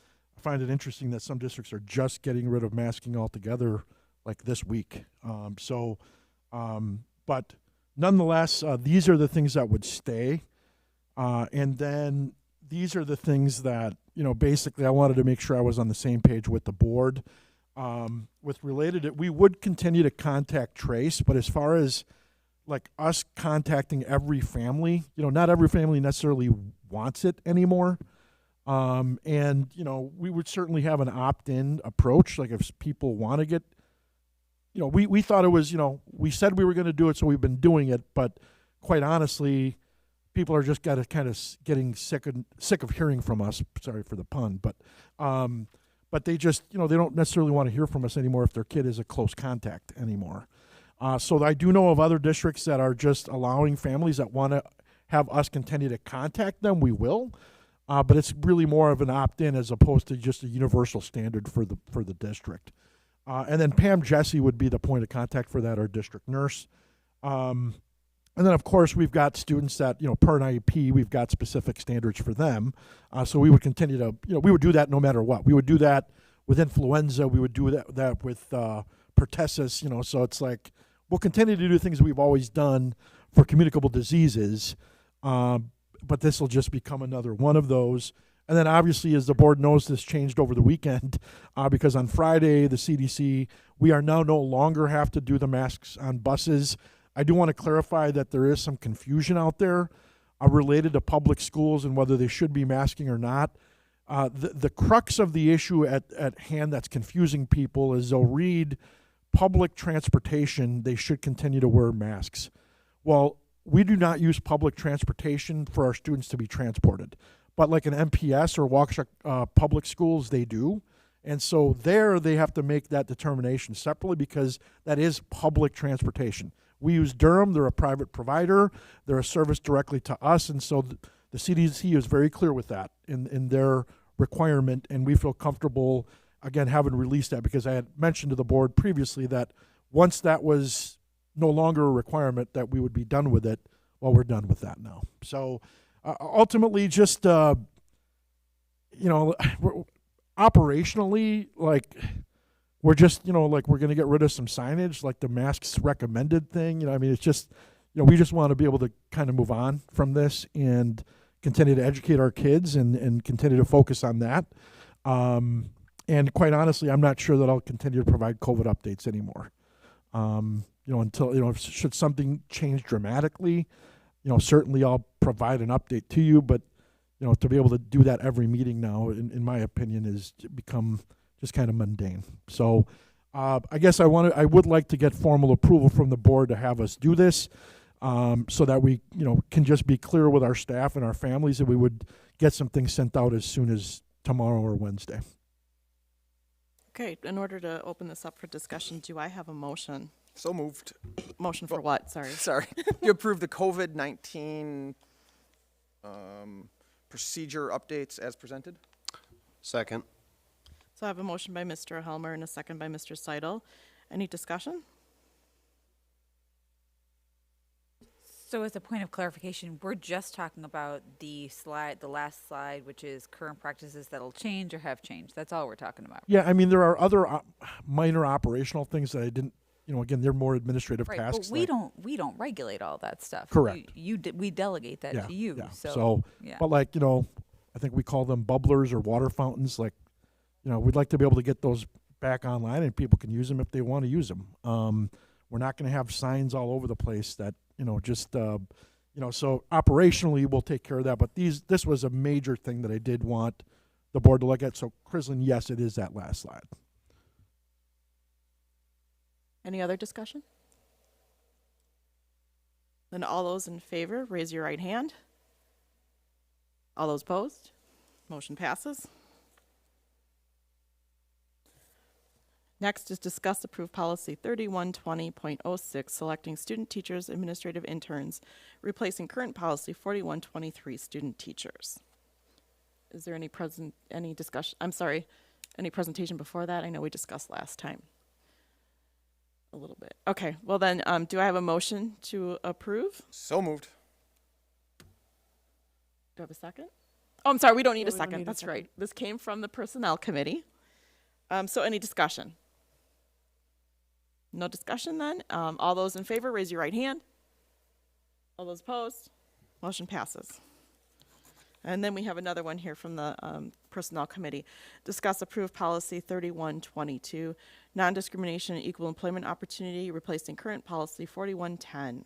find it interesting that some districts are just getting rid of masking altogether, like this week. But nonetheless, these are the things that would stay. And then these are the things that, you know, basically I wanted to make sure I was on the same page with the board. With related, we would continue to contact trace, but as far as like us contacting every family, you know, not every family necessarily wants it anymore. And, you know, we would certainly have an opt-in approach. Like if people want to get, you know, we thought it was, you know, we said we were going to do it, so we've been doing it. But quite honestly, people are just kind of getting sick of hearing from us. Sorry for the pun, but they just, you know, they don't necessarily want to hear from us anymore if their kid is a close contact anymore. So I do know of other districts that are just allowing families that want to have us continue to contact them. We will, but it's really more of an opt-in as opposed to just a universal standard for the district. And then Pam Jesse would be the point of contact for that, our district nurse. And then, of course, we've got students that, you know, per an IEP, we've got specific standards for them. So we would continue to, you know, we would do that no matter what. We would do that with influenza. We would do that with pertussis, you know, so it's like we'll continue to do things we've always done for communicable diseases, but this will just become another one of those. And then obviously, as the board knows, this changed over the weekend because on Friday, the CDC, we are now no longer have to do the masks on buses. I do want to clarify that there is some confusion out there related to public schools and whether they should be masking or not. The crux of the issue at hand that's confusing people is they'll read public transportation, they should continue to wear masks. Well, we do not use public transportation for our students to be transported. But like an MPS or Waukesha public schools, they do. And so there they have to make that determination separately because that is public transportation. We use Durham. They're a private provider. They're a service directly to us. And so the CDC is very clear with that in their requirement. And we feel comfortable, again, having released that because I had mentioned to the board previously that once that was no longer a requirement that we would be done with it, well, we're done with that now. So ultimately just, you know, operationally, like we're just, you know, like we're going to get rid of some signage, like the masks recommended thing. You know, I mean, it's just, you know, we just want to be able to kind of move on from this and continue to educate our kids and continue to focus on that. And quite honestly, I'm not sure that I'll continue to provide COVID updates anymore. You know, until, you know, should something change dramatically, you know, certainly I'll provide an update to you, but, you know, to be able to do that every meeting now, in my opinion, is become just kind of mundane. So I guess I would like to get formal approval from the board to have us do this so that we, you know, can just be clear with our staff and our families that we would get some things sent out as soon as tomorrow or Wednesday. Okay, in order to open this up for discussion, do I have a motion? So moved. Motion for what? Sorry. Sorry. You approve the COVID-19 procedure updates as presented? Second. So I have a motion by Mr. Helmer and a second by Mr. Seidel. Any discussion? So as a point of clarification, we're just talking about the last slide, which is current practices that'll change or have changed. That's all we're talking about. Yeah, I mean, there are other minor operational things that I didn't again, they're more administrative Right, tasks. but we like- don't regulate all that stuff. Correct. We delegate that Yeah, to you. yeah. So, yeah. But like, I think we call them bubblers or water fountains. Like, we'd like to be able to get those back online and people can use them if they want to use them. We're not going to have signs all over the place that, so operationally we'll take care of that. But this was a major thing that I did want the board to look at. So Crislin, yes, it is that last slide. Any other discussion? Then all those in favor, raise your right hand. All those opposed? Motion passes. Next is discuss approve policy 3120.06, selecting student teachers, administrative interns, replacing current policy 4123, student teachers. Is there any discussion? I'm sorry, any presentation before that? I know we discussed last time a little bit. Okay, well then, do I have a motion to approve? So moved. Do I have a second? Oh, I'm sorry, we don't need Yeah, a we don't second. need a That's second. right. This came from the Personnel Committee. So any discussion? No discussion then? All those in favor, raise your right hand. All those opposed? Motion passes. And then we have another one here from the Personnel Committee. Discuss approve policy 3122, non-discrimination and equal employment opportunity, replacing current policy 4110.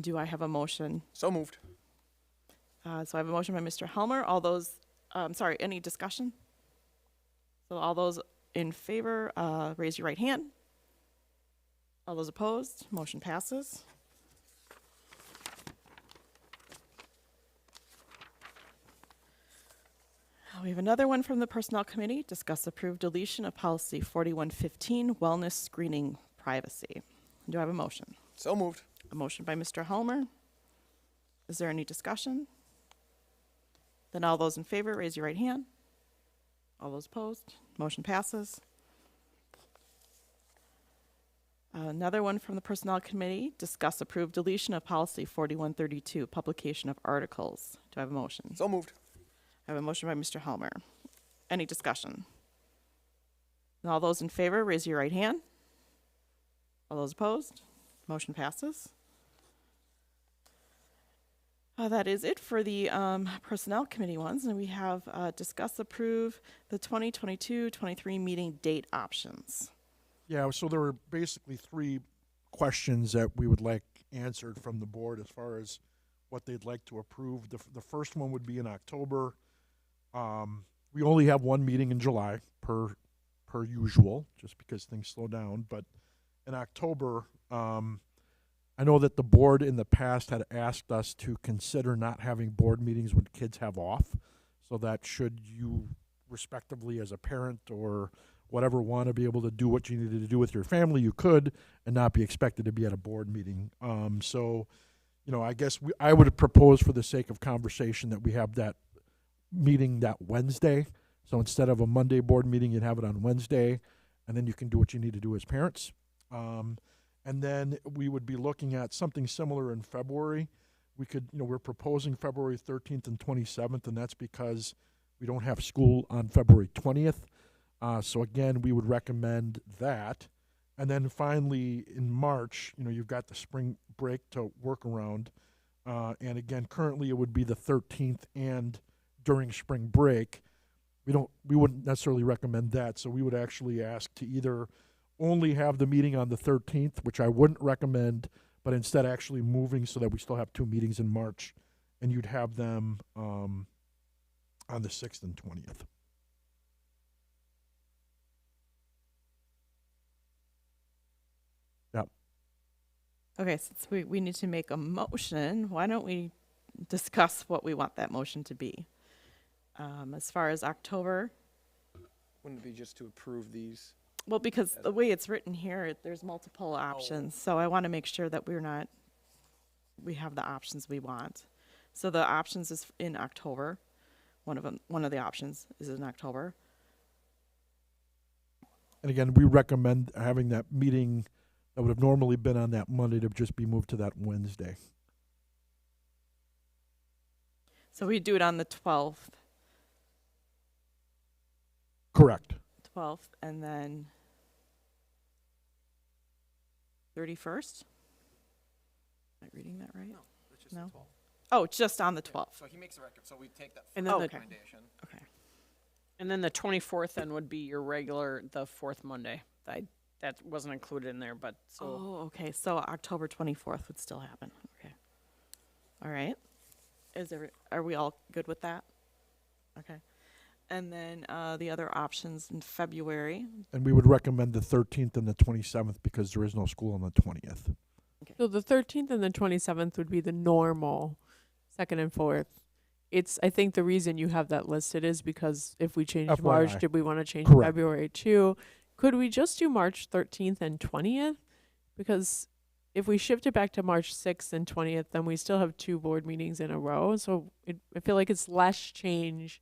Do I have a motion? So moved. So I have a motion by Mr. Helmer. All those, any discussion? So all those in favor, raise your right hand. All those opposed, motion passes. We have another one from the Personnel Committee. Discuss approve deletion of policy 4115, wellness screening privacy. Do I have a motion? So moved. A motion by Mr. Helmer. Is there any discussion? Then all those in favor, raise your right hand. All those opposed, motion passes. Another one from the Personnel Committee, discuss approve deletion of policy 4132, publication of articles. Do I have a motion? So moved. I have a motion by Mr. Helmer. Any discussion? And all those in favor, raise your right hand. All those opposed, motion passes. That is it for the Personnel Committee ones, and we have discuss approve the 2022-23 meeting date options. Yeah, so there were basically three questions that we would like answered from the board as far as what they'd like to approve. The first one would be in October. We only have one meeting in July per usual, just because things slow down. But in October, I know that the board in the past had asked us to consider not having board meetings when kids have off, so that should you respectively as a parent or whatever want to be able to do what you needed to do with your family, you could, and not be expected to be at a board meeting. I guess I would propose for the sake of conversation that we have that meeting that Wednesday. So instead of a Monday board meeting, you'd have it on Wednesday, and then you can do what you need to do as parents. And then we would be looking at something similar in February. We could, we're proposing February 13th and 27th, and that's because we don't have school on February 20th. So again, we would recommend that. And then finally, in March, you've got the spring break to work around. And again, currently it would be the 13th and during spring break. We wouldn't necessarily recommend that. So we would actually ask to either only have the meeting on the 13th, which I wouldn't recommend, but instead actually moving so that we still have two meetings in March, and you'd have them on the 6th and 20th. Yep. Okay, since we need to make a motion, why don't we discuss what we want that motion to be? As far as October, Wouldn't it be just to approve these? well, because the way it's written here, there's multiple options, so I want to make sure that we have the options we want. So the options is in October. One of the options is in October. And again, we recommend having that meeting that would have normally been on that Monday to just be moved to that Wednesday. So we do it on the 12th, Correct. and then 31st? Am I reading that right? No? Oh, just on the 12th. So he makes a record, so we take that And first then the- recommendation. Okay. And then the 24th then would be your regular, the fourth Monday. That wasn't included in there, but so. Oh, okay, so October 24th would still happen, okay. All right. Are we all good with that? Okay. And then the other options in February. And we would recommend the 13th and the 27th because there is no school on the 20th. So the 13th and the 27th would be the normal second and fourth. I think the reason you have that listed is because if we change FYI. March, did we want to change Correct. February too? Could we just do March 13th and 20th? Because if we shift it back to March 6th and 20th, then we still have 2 board meetings in a row. So I feel like it's less change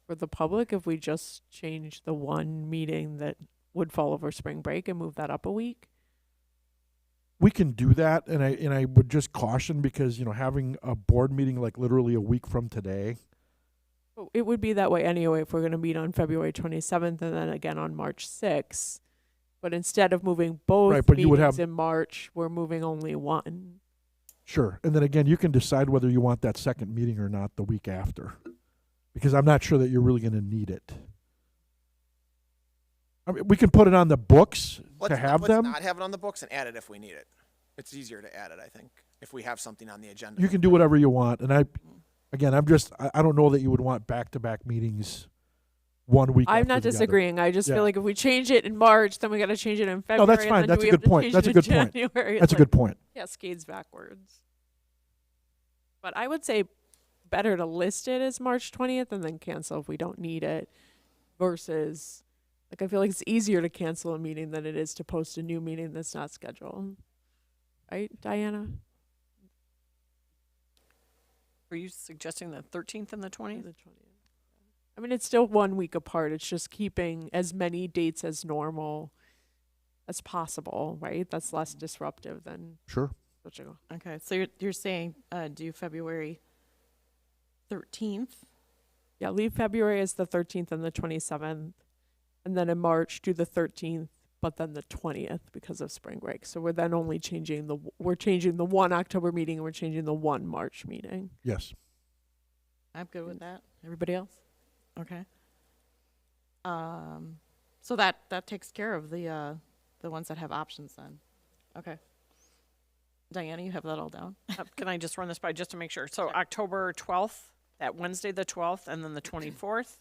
for the public if we just change the one meeting that would fall over spring break and move that up a week. We can do that, and I would just caution because, having a board meeting like literally a week from today. But it would be that way anyway if we're going to meet on February 27th and then again on March 6th. But instead of moving both Right, but you would meetings have- in March, we're moving only one. Sure. And then again, you can decide whether you want that second meeting or not the week after. Because I'm not sure that you're really going to need it. I mean, we can put it on the books to have let's them. not have it on the books and add it if we need it. It's easier to add it, I think, if we have something on the agenda. You can do whatever you want. And I don't know that you would want back-to-back meetings 1 week I'm after not the other. disagreeing. I just Yeah. feel like if we change it in March, then we got to change it in February. No, that's and fine. then That's do a we have good to point. change That's it a good in point. January? That's a Like, good point. Cascades backwards. But I would say better to list it as March 20th and then cancel if we don't need it versus, like, I feel like it's easier to cancel a meeting than it is to post a new meeting that's not scheduled. Right, Diana? Were you suggesting the 13th and the 20th? The 20th. I mean, it's still 1 week apart. It's just keeping as many dates as normal as possible, right? That's less disruptive than Sure. switching. Okay, so you're saying do February 13th? Yeah, leave February as the 13th and the 27th. And then in March, do the 13th, but then the 20th because of spring break. So we're then only changing the one October meeting and we're changing the one March meeting. Yes. I'm good with that. Everybody else? Okay. So that takes care of the ones that have options then. Okay. Diana, you have that all down? Can I just run this by just to make sure? So October 12th, that Wednesday the 12th, and then the 24th.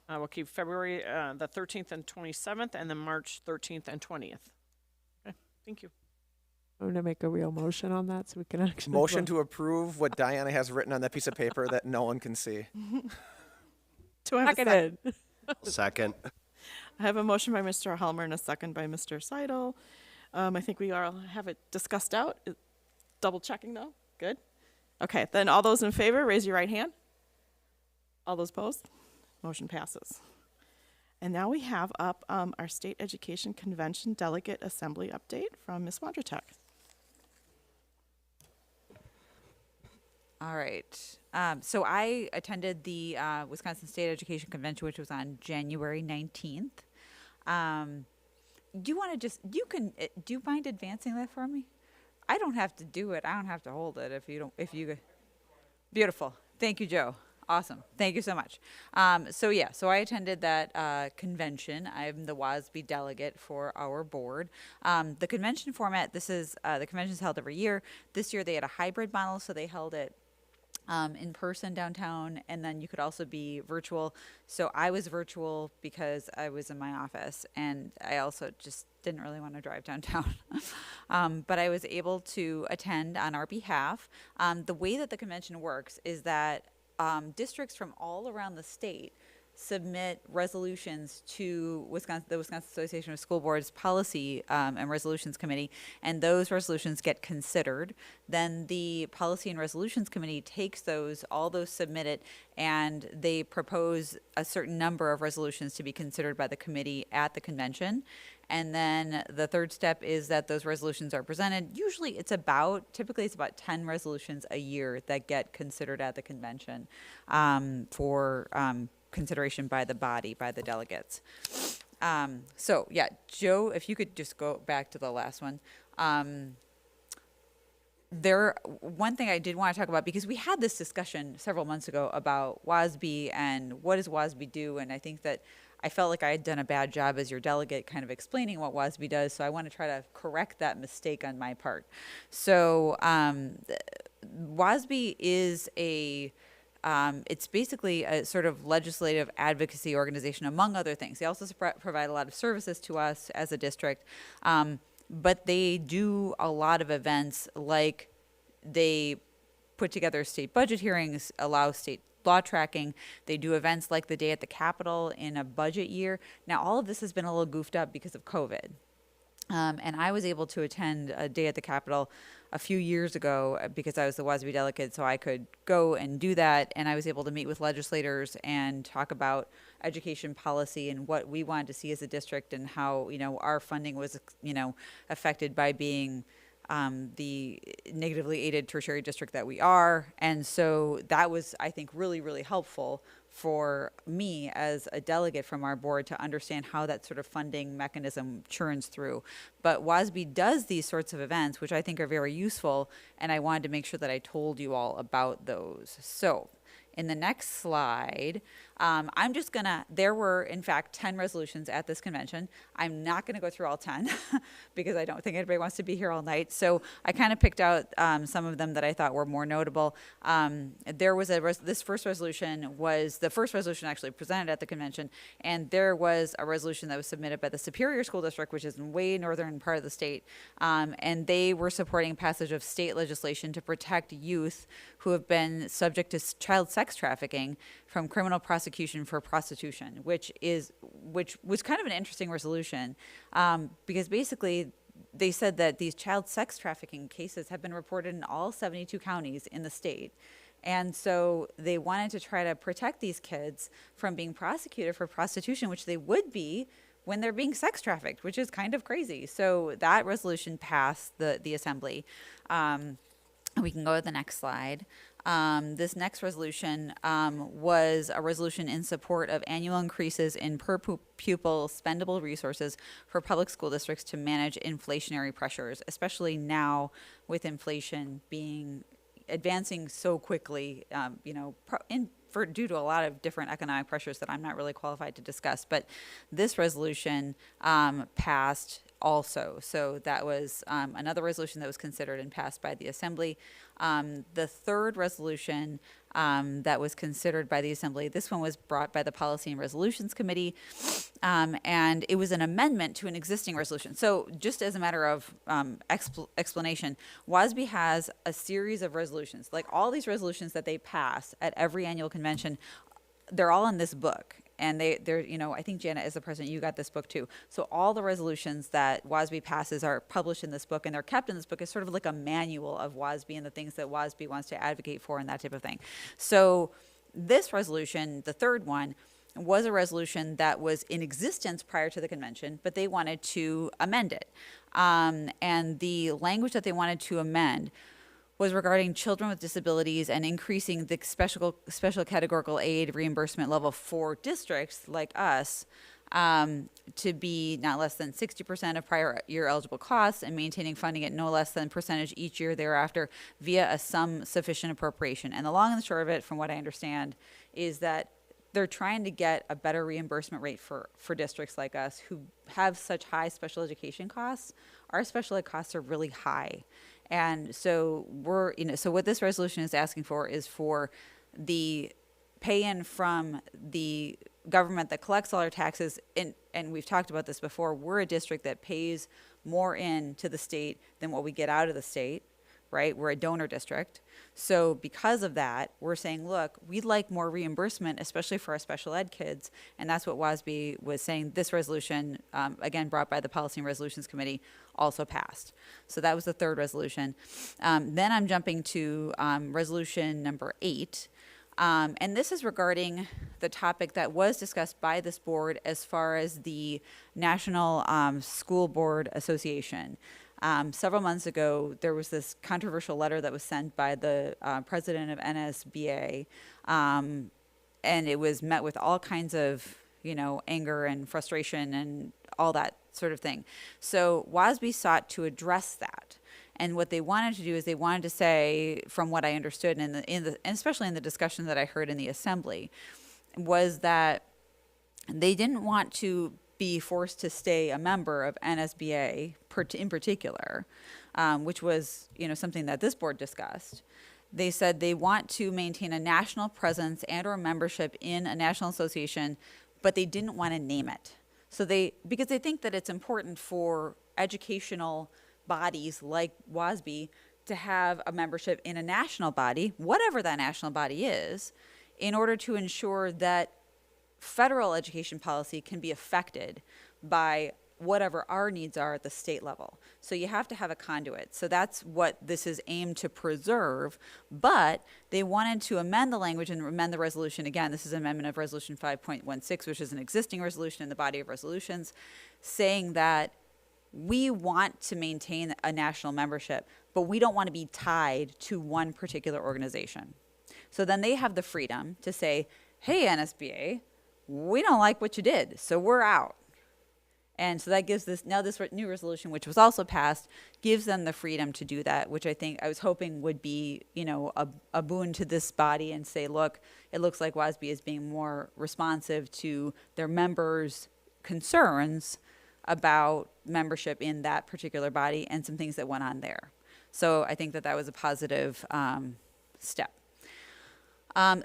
We'll keep February the 13th and 27th, and then March 13th and 20th. Okay, thank you. I'm going to make a real motion on that so we can actually Motion vote. to approve what Diana has written on that piece of paper that no one can see. Do I have a Seconded. Second. I have a motion by Mr. Helmer and a second by Mr. Seidel. I think we all have it discussed out. Double checking though. Good. Okay, then all those in favor, raise your right hand. All those opposed? Motion passes. And now we have up our State Education Convention Delegate Assembly update from Ms. Wondrotek. All right. So I attended the Wisconsin State Education Convention, which was on January 19th. Do you want to just, do you mind advancing that for me? I don't have to do it. I don't have to hold it if you, beautiful. Thank you, Joe. Awesome. Thank you so much. So I attended that convention. I'm the WASB delegate for our board. The convention format, the convention's held every year. This year they had a hybrid model, so they held it in person downtown, and then you could also be virtual. So I was virtual because I was in my office, and I also just didn't really want to drive downtown. But I was able to attend on our behalf. The way that the convention works is that districts from all around the state submit resolutions to the Wisconsin Association of School Boards Policy and Resolutions Committee, and those resolutions get considered. Then the Policy and Resolutions Committee takes all those submitted, and they propose a certain number of resolutions to be considered by the committee at the convention. And then the third step is that those resolutions are presented. Typically it's about 10 resolutions a year that get considered at the convention for consideration by the body, by the delegates. Joe, if you could just go back to the last one. One thing I did want to talk about, because we had this discussion several months ago about WASB and what does WASB do, and I think that I felt like I had done a bad job as your delegate kind of explaining what WASB does, so I want to try to correct that mistake on my part. So WASB is it's basically a sort of legislative advocacy organization, among other things. They also provide a lot of services to us as a district. But they do a lot of events, like they put together state budget hearings, allow state law tracking. They do events like the Day at the Capitol in a budget year. Now, all of this has been a little goofed up because of COVID. And I was able to attend a Day at the Capitol a few years ago because I was the WASB delegate, so I could go and do that. And I was able to meet with legislators and talk about education policy and what we wanted to see as a district and how, our funding was, affected by being the negatively aided tertiary district that we are. And so that was, I think, really, really helpful for me as a delegate from our board to understand how that sort of funding mechanism churns through. But WASB does these sorts of events, which I think are very useful, and I wanted to make sure that I told you all about those. So in the next slide, there were, in fact, 10 resolutions at this convention. I'm not going to go through all 10 because I don't think anybody wants to be here all night. So I kind of picked out some of them that I thought were more notable. There was this first resolution was the first resolution actually presented at the convention, and there was a resolution that was submitted by the Superior School District, which is in way northern part of the state, and they were supporting passage of state legislation to protect youth who have been subject to child sex trafficking from criminal prosecution for prostitution, which was kind of an interesting resolution because basically they said that these child sex trafficking cases have been reported in all 72 counties in the state. And so they wanted to try to protect these kids from being prosecuted for prostitution, which they would be when they're being sex trafficked, which is kind of crazy. So that resolution passed the assembly. We can go to the next slide. This next resolution was a resolution in support of annual increases in per pupil spendable resources for public school districts to manage inflationary pressures, especially now with inflation advancing so quickly, due to a lot of different economic pressures that I'm not really qualified to discuss. But this resolution passed also. So that was another resolution that was considered and passed by the Assembly. The third resolution that was considered by the Assembly, this one was brought by the Policy and Resolutions Committee, and it was an amendment to an existing resolution. So just as a matter of explanation, WASB has a series of resolutions. Like all these resolutions that they pass at every annual convention, they're all in this book. And they're, I think Janet, as the president, you got this book too. So all the resolutions that WASB passes are published in this book, and they're kept in this book as sort of like a manual of WASB and the things that WASB wants to advocate for and that type of thing. So this resolution, the third one, was a resolution that was in existence prior to the convention, but they wanted to amend it. And the language that they wanted to amend was regarding children with disabilities and increasing the special categorical aid reimbursement level for districts like us to be not less than 60% of prior year eligible costs and maintaining funding at no less than percentage each year thereafter via a sum sufficient appropriation. And the long and the short of it, from what I understand, is that they're trying to get a better reimbursement rate for districts like us who have such high special education costs. Our special ed costs are really high. And so so what this resolution is asking for is for the pay-in from the government that collects all our taxes, and we've talked about this before, we're a district that pays more in to the state than what we get out of the state, right? We're a donor district. So because of that, we're saying, look, we'd like more reimbursement, especially for our special ed kids. And that's what WASB was saying. This resolution, again, brought by the Policy and Resolutions Committee, also passed. So that was the third resolution. Then I'm jumping to resolution number 8. And this is regarding the topic that was discussed by this board as far as the National School Board Association. Several months ago, there was this controversial letter that was sent by the president of NSBA, and it was met with all kinds of, anger and frustration and all that sort of thing. So WASB sought to address that. And what they wanted to do is they wanted to say, from what I understood, and especially in the discussion that I heard in the assembly, was that they didn't want to be forced to stay a member of NSBA in particular, which was, something that this board discussed. They said they want to maintain a national presence and or membership in a national association, but they didn't want to name it. So because they think that it's important for educational bodies like WASB to have a membership in a national body, whatever that national body is, in order to ensure that federal education policy can be affected by whatever our needs are at the state level. So you have to have a conduit. So that's what this is aimed to preserve, but they wanted to amend the language and amend the resolution. Again, this is an amendment of Resolution 5.16, which is an existing resolution in the body of resolutions, saying that we want to maintain a national membership, but we don't want to be tied to one particular organization. So then they have the freedom to say, hey, NSBA, we don't like what you did, so we're out. And so that gives this new resolution, which was also passed, gives them the freedom to do that, which I was hoping would be, a boon to this body and say, look, it looks like WASB is being more responsive to their members' concerns about membership in that particular body and some things that went on there. So I think that was a positive step.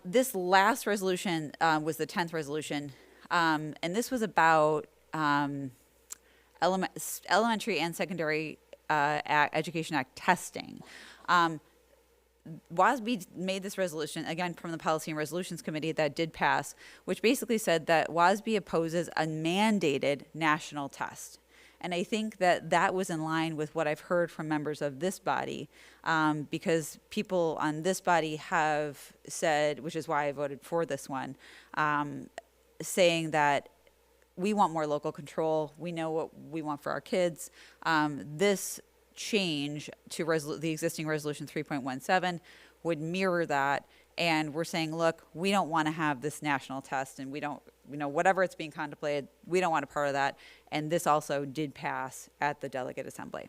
This last resolution was the 10th resolution, and this was about Elementary and Secondary Education Act testing. WASB made this resolution, again, from the Policy and Resolutions Committee that did pass, which basically said that WASB opposes a mandated national test. And I think that was in line with what I've heard from members of this body, because people on this body have said, which is why I voted for this one, saying that we want more local control. We know what we want for our kids. This change to the existing Resolution 3.17 would mirror that. And we're saying, look, we don't want to have this national test, and we don't, whatever it's being contemplated, we don't want a part of that. And this also did pass at the delegate assembly.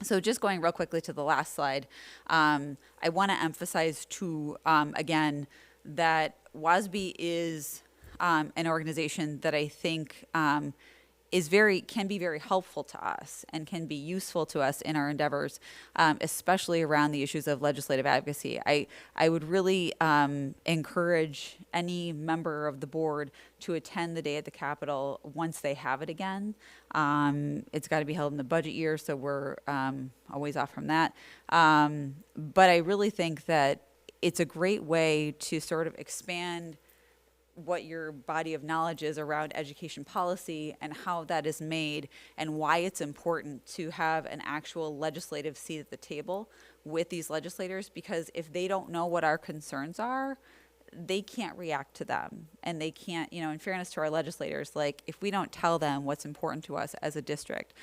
So just going real quickly to the last slide, I want to emphasize too, again, that WASB is an organization that I think can be very helpful to us and can be useful to us in our endeavors, especially around the issues of legislative advocacy. I would really encourage any member of the board to attend the day at the Capitol once they have it again. It's got to be held in the budget year, so we're always off from that. But I really think that it's a great way to sort of expand what your body of knowledge is around education policy and how that is made and why it's important to have an actual legislative seat at the table with these legislators, because if they don't know what our concerns are, they can't react to them, and they can't, in fairness to our legislators, like if we don't tell them what's important to us as a district,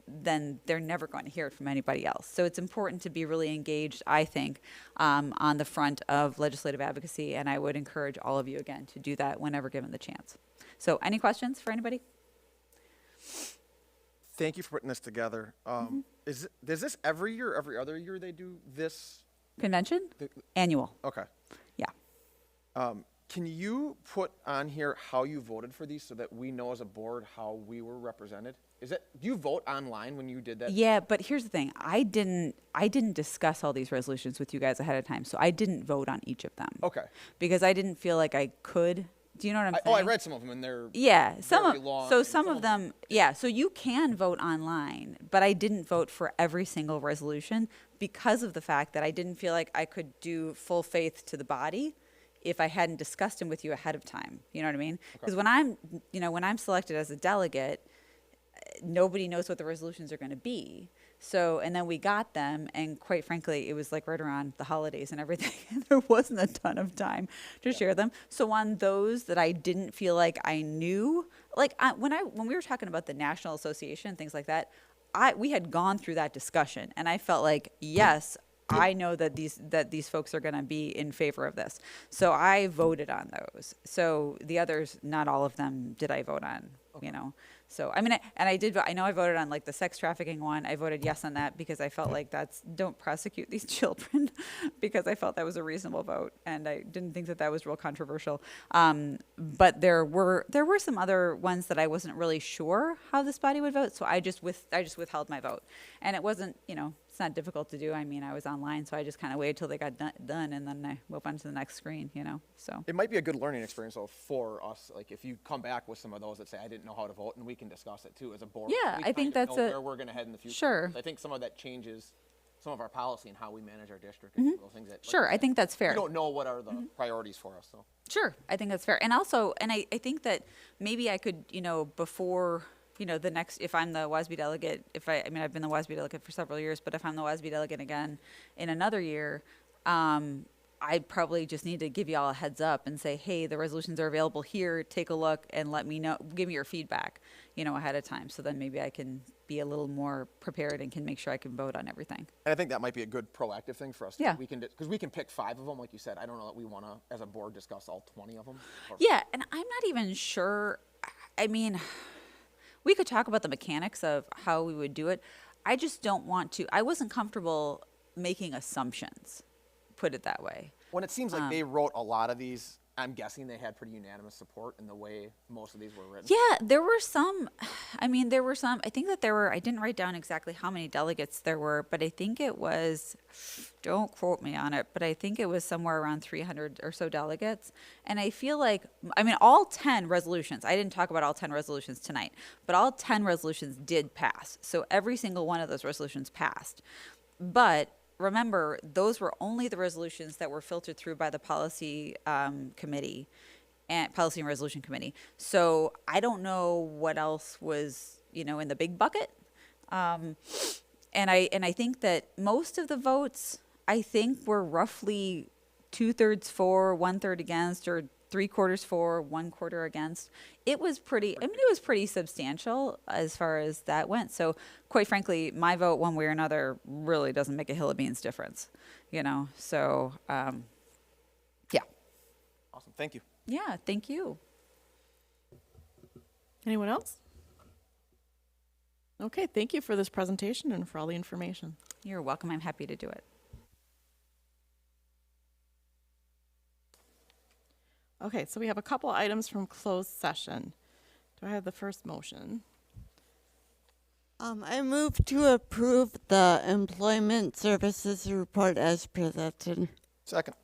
then they're never going to hear it from anybody else. So it's important to be really engaged, I think, on the front of legislative advocacy, and I would encourage all of you again to do that whenever given the chance. So any questions for anybody? Thank you for putting this together. Is this every year, every other year they do this? Convention? Annual. Okay. Yeah. Can you put on here how you voted for these so that we know as a board how we were represented? Do you vote online when you did that? Yeah, but here's the thing. I didn't discuss all these resolutions with you guys ahead of time, so I didn't vote on each of them. Okay. Because I didn't feel like I could. Do you know what I'm saying? Oh, I read some of them, and they're very long. So some of them, yeah. So you can vote online, but I didn't vote for every single resolution because of the fact that I didn't feel like I could do full faith to the body if I hadn't discussed them with you ahead of time. You know what I mean? Because when I'm selected as a delegate, nobody knows what the resolutions are going to be. So, and then we got them, and quite frankly, it was like right around the holidays and everything, and there wasn't a ton of time to share them. So on those that I didn't feel like I knew, like when we were talking about the National Association and things like that, we had gone through that discussion, and I felt like, yes, I know that these folks are going to be in favor of this. So I voted on those. So the others, not all of them did I vote on. you know. So, I mean, I know I voted on like the sex trafficking one. I voted yes on that because I felt like don't prosecute these children because I felt that was a reasonable vote. And I didn't think that was real controversial. But there were some other ones that I wasn't really sure how this body would vote. So I just withheld my vote. And it wasn't, you know, it's not difficult to do. I mean, I was online, so I just kind of waited till they got done, and then I move on to the next screen, you know, so. It might be a good learning experience, though, for us, like, if you come back with some of those that say, I didn't know how to vote, and we can discuss it, too, as a board. Yeah, We I think kind of that's know where we're gonna head in the future. Sure. I think some of that changes some of our policy and how we manage our district, and those things that. like Sure, you I said, think that's fair. We don't know what are the priorities for us, so. Sure, I think that's fair. And also, I think that maybe I could, you know, before, you know, the next, if I'm the WASB delegate, I mean, I've been the WASB delegate for several years, but if I'm the WASB delegate again in another year, I probably just need to give you all a heads up and say, hey, the resolutions are available here, take a look and let me know, give me your feedback, you know, ahead of time. So then maybe I can be a little more prepared and can make sure I can vote on everything. And I think that might be a good proactive thing for us. Yeah. Because we can pick 5 of them, like you said. I don't know that we want to, as a board, discuss all 20 of them. Yeah, and I'm not even sure, I mean, we could talk about the mechanics of how we would do it. I just don't want to, I wasn't comfortable making assumptions, put it that way. When it seems like they wrote a lot of these, I'm guessing they had pretty unanimous support in the way most of these were written. Yeah, there were some, I think that I didn't write down exactly how many delegates there were, but I think it was, don't quote me on it, but I think it was somewhere around 300 or so delegates. And I feel like, I mean, all 10 resolutions, I didn't talk about all 10 resolutions tonight, but all 10 resolutions did pass. So every single one of those resolutions passed. But remember, those were only the resolutions that were filtered through by the policy committee and policy and resolution committee. So I don't know what else was, you know, in the big bucket. And I think that most of the votes, I think, were roughly 2/3 for, 1/3 against, or 3/4 for, 1/4 against. It was pretty, I mean, it was pretty substantial as far as that went. So quite frankly, my vote one way or another really doesn't make a hill of beans difference, you know? So, yeah. Awesome, thank you. Yeah, thank you. Anyone else? Okay, thank you for this presentation and for all the information. You're welcome. I'm happy to do it. Okay, so we have a couple items from closed session. Do I have the first motion? I move to approve the employment services report as presented. Second.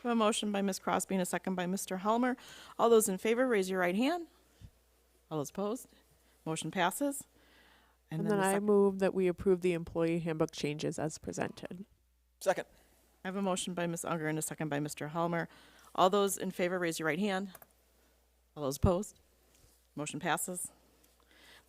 We have a motion by Ms. Crosby and a second by Mr. Helmer. All those in favor, raise your right hand. All those opposed? Motion passes. And the then I second- move that we approve the employee handbook changes as presented. Second. I have a motion by Ms. Unger and a second by Mr. Helmer. All those in favor, raise your right hand. All those opposed? Motion passes.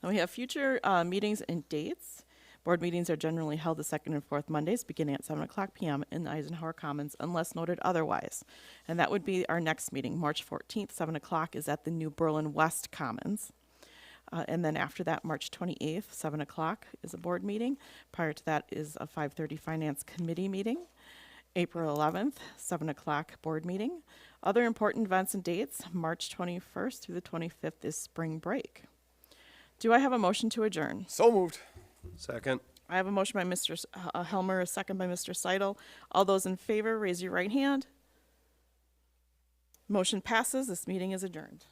Now we have future meetings and dates. Board meetings are generally held the second and fourth Mondays, beginning at 7:00 p.m. in the Eisenhower Commons, unless noted otherwise. And that would be our next meeting, March 14th, 7:00 is at the New Berlin West Commons. And then after that, March 28th, 7:00 is a board meeting. Prior to that is a 5:30 Finance Committee meeting. April 11th, 7:00 board meeting. Other important events and dates, March 21st through the 25th is spring break. Do I have a motion to adjourn? So moved. Second. I have a motion by Mr. Helmer, a second by Mr. Seidel. All those in favor, raise your right hand. Motion passes. This meeting is adjourned.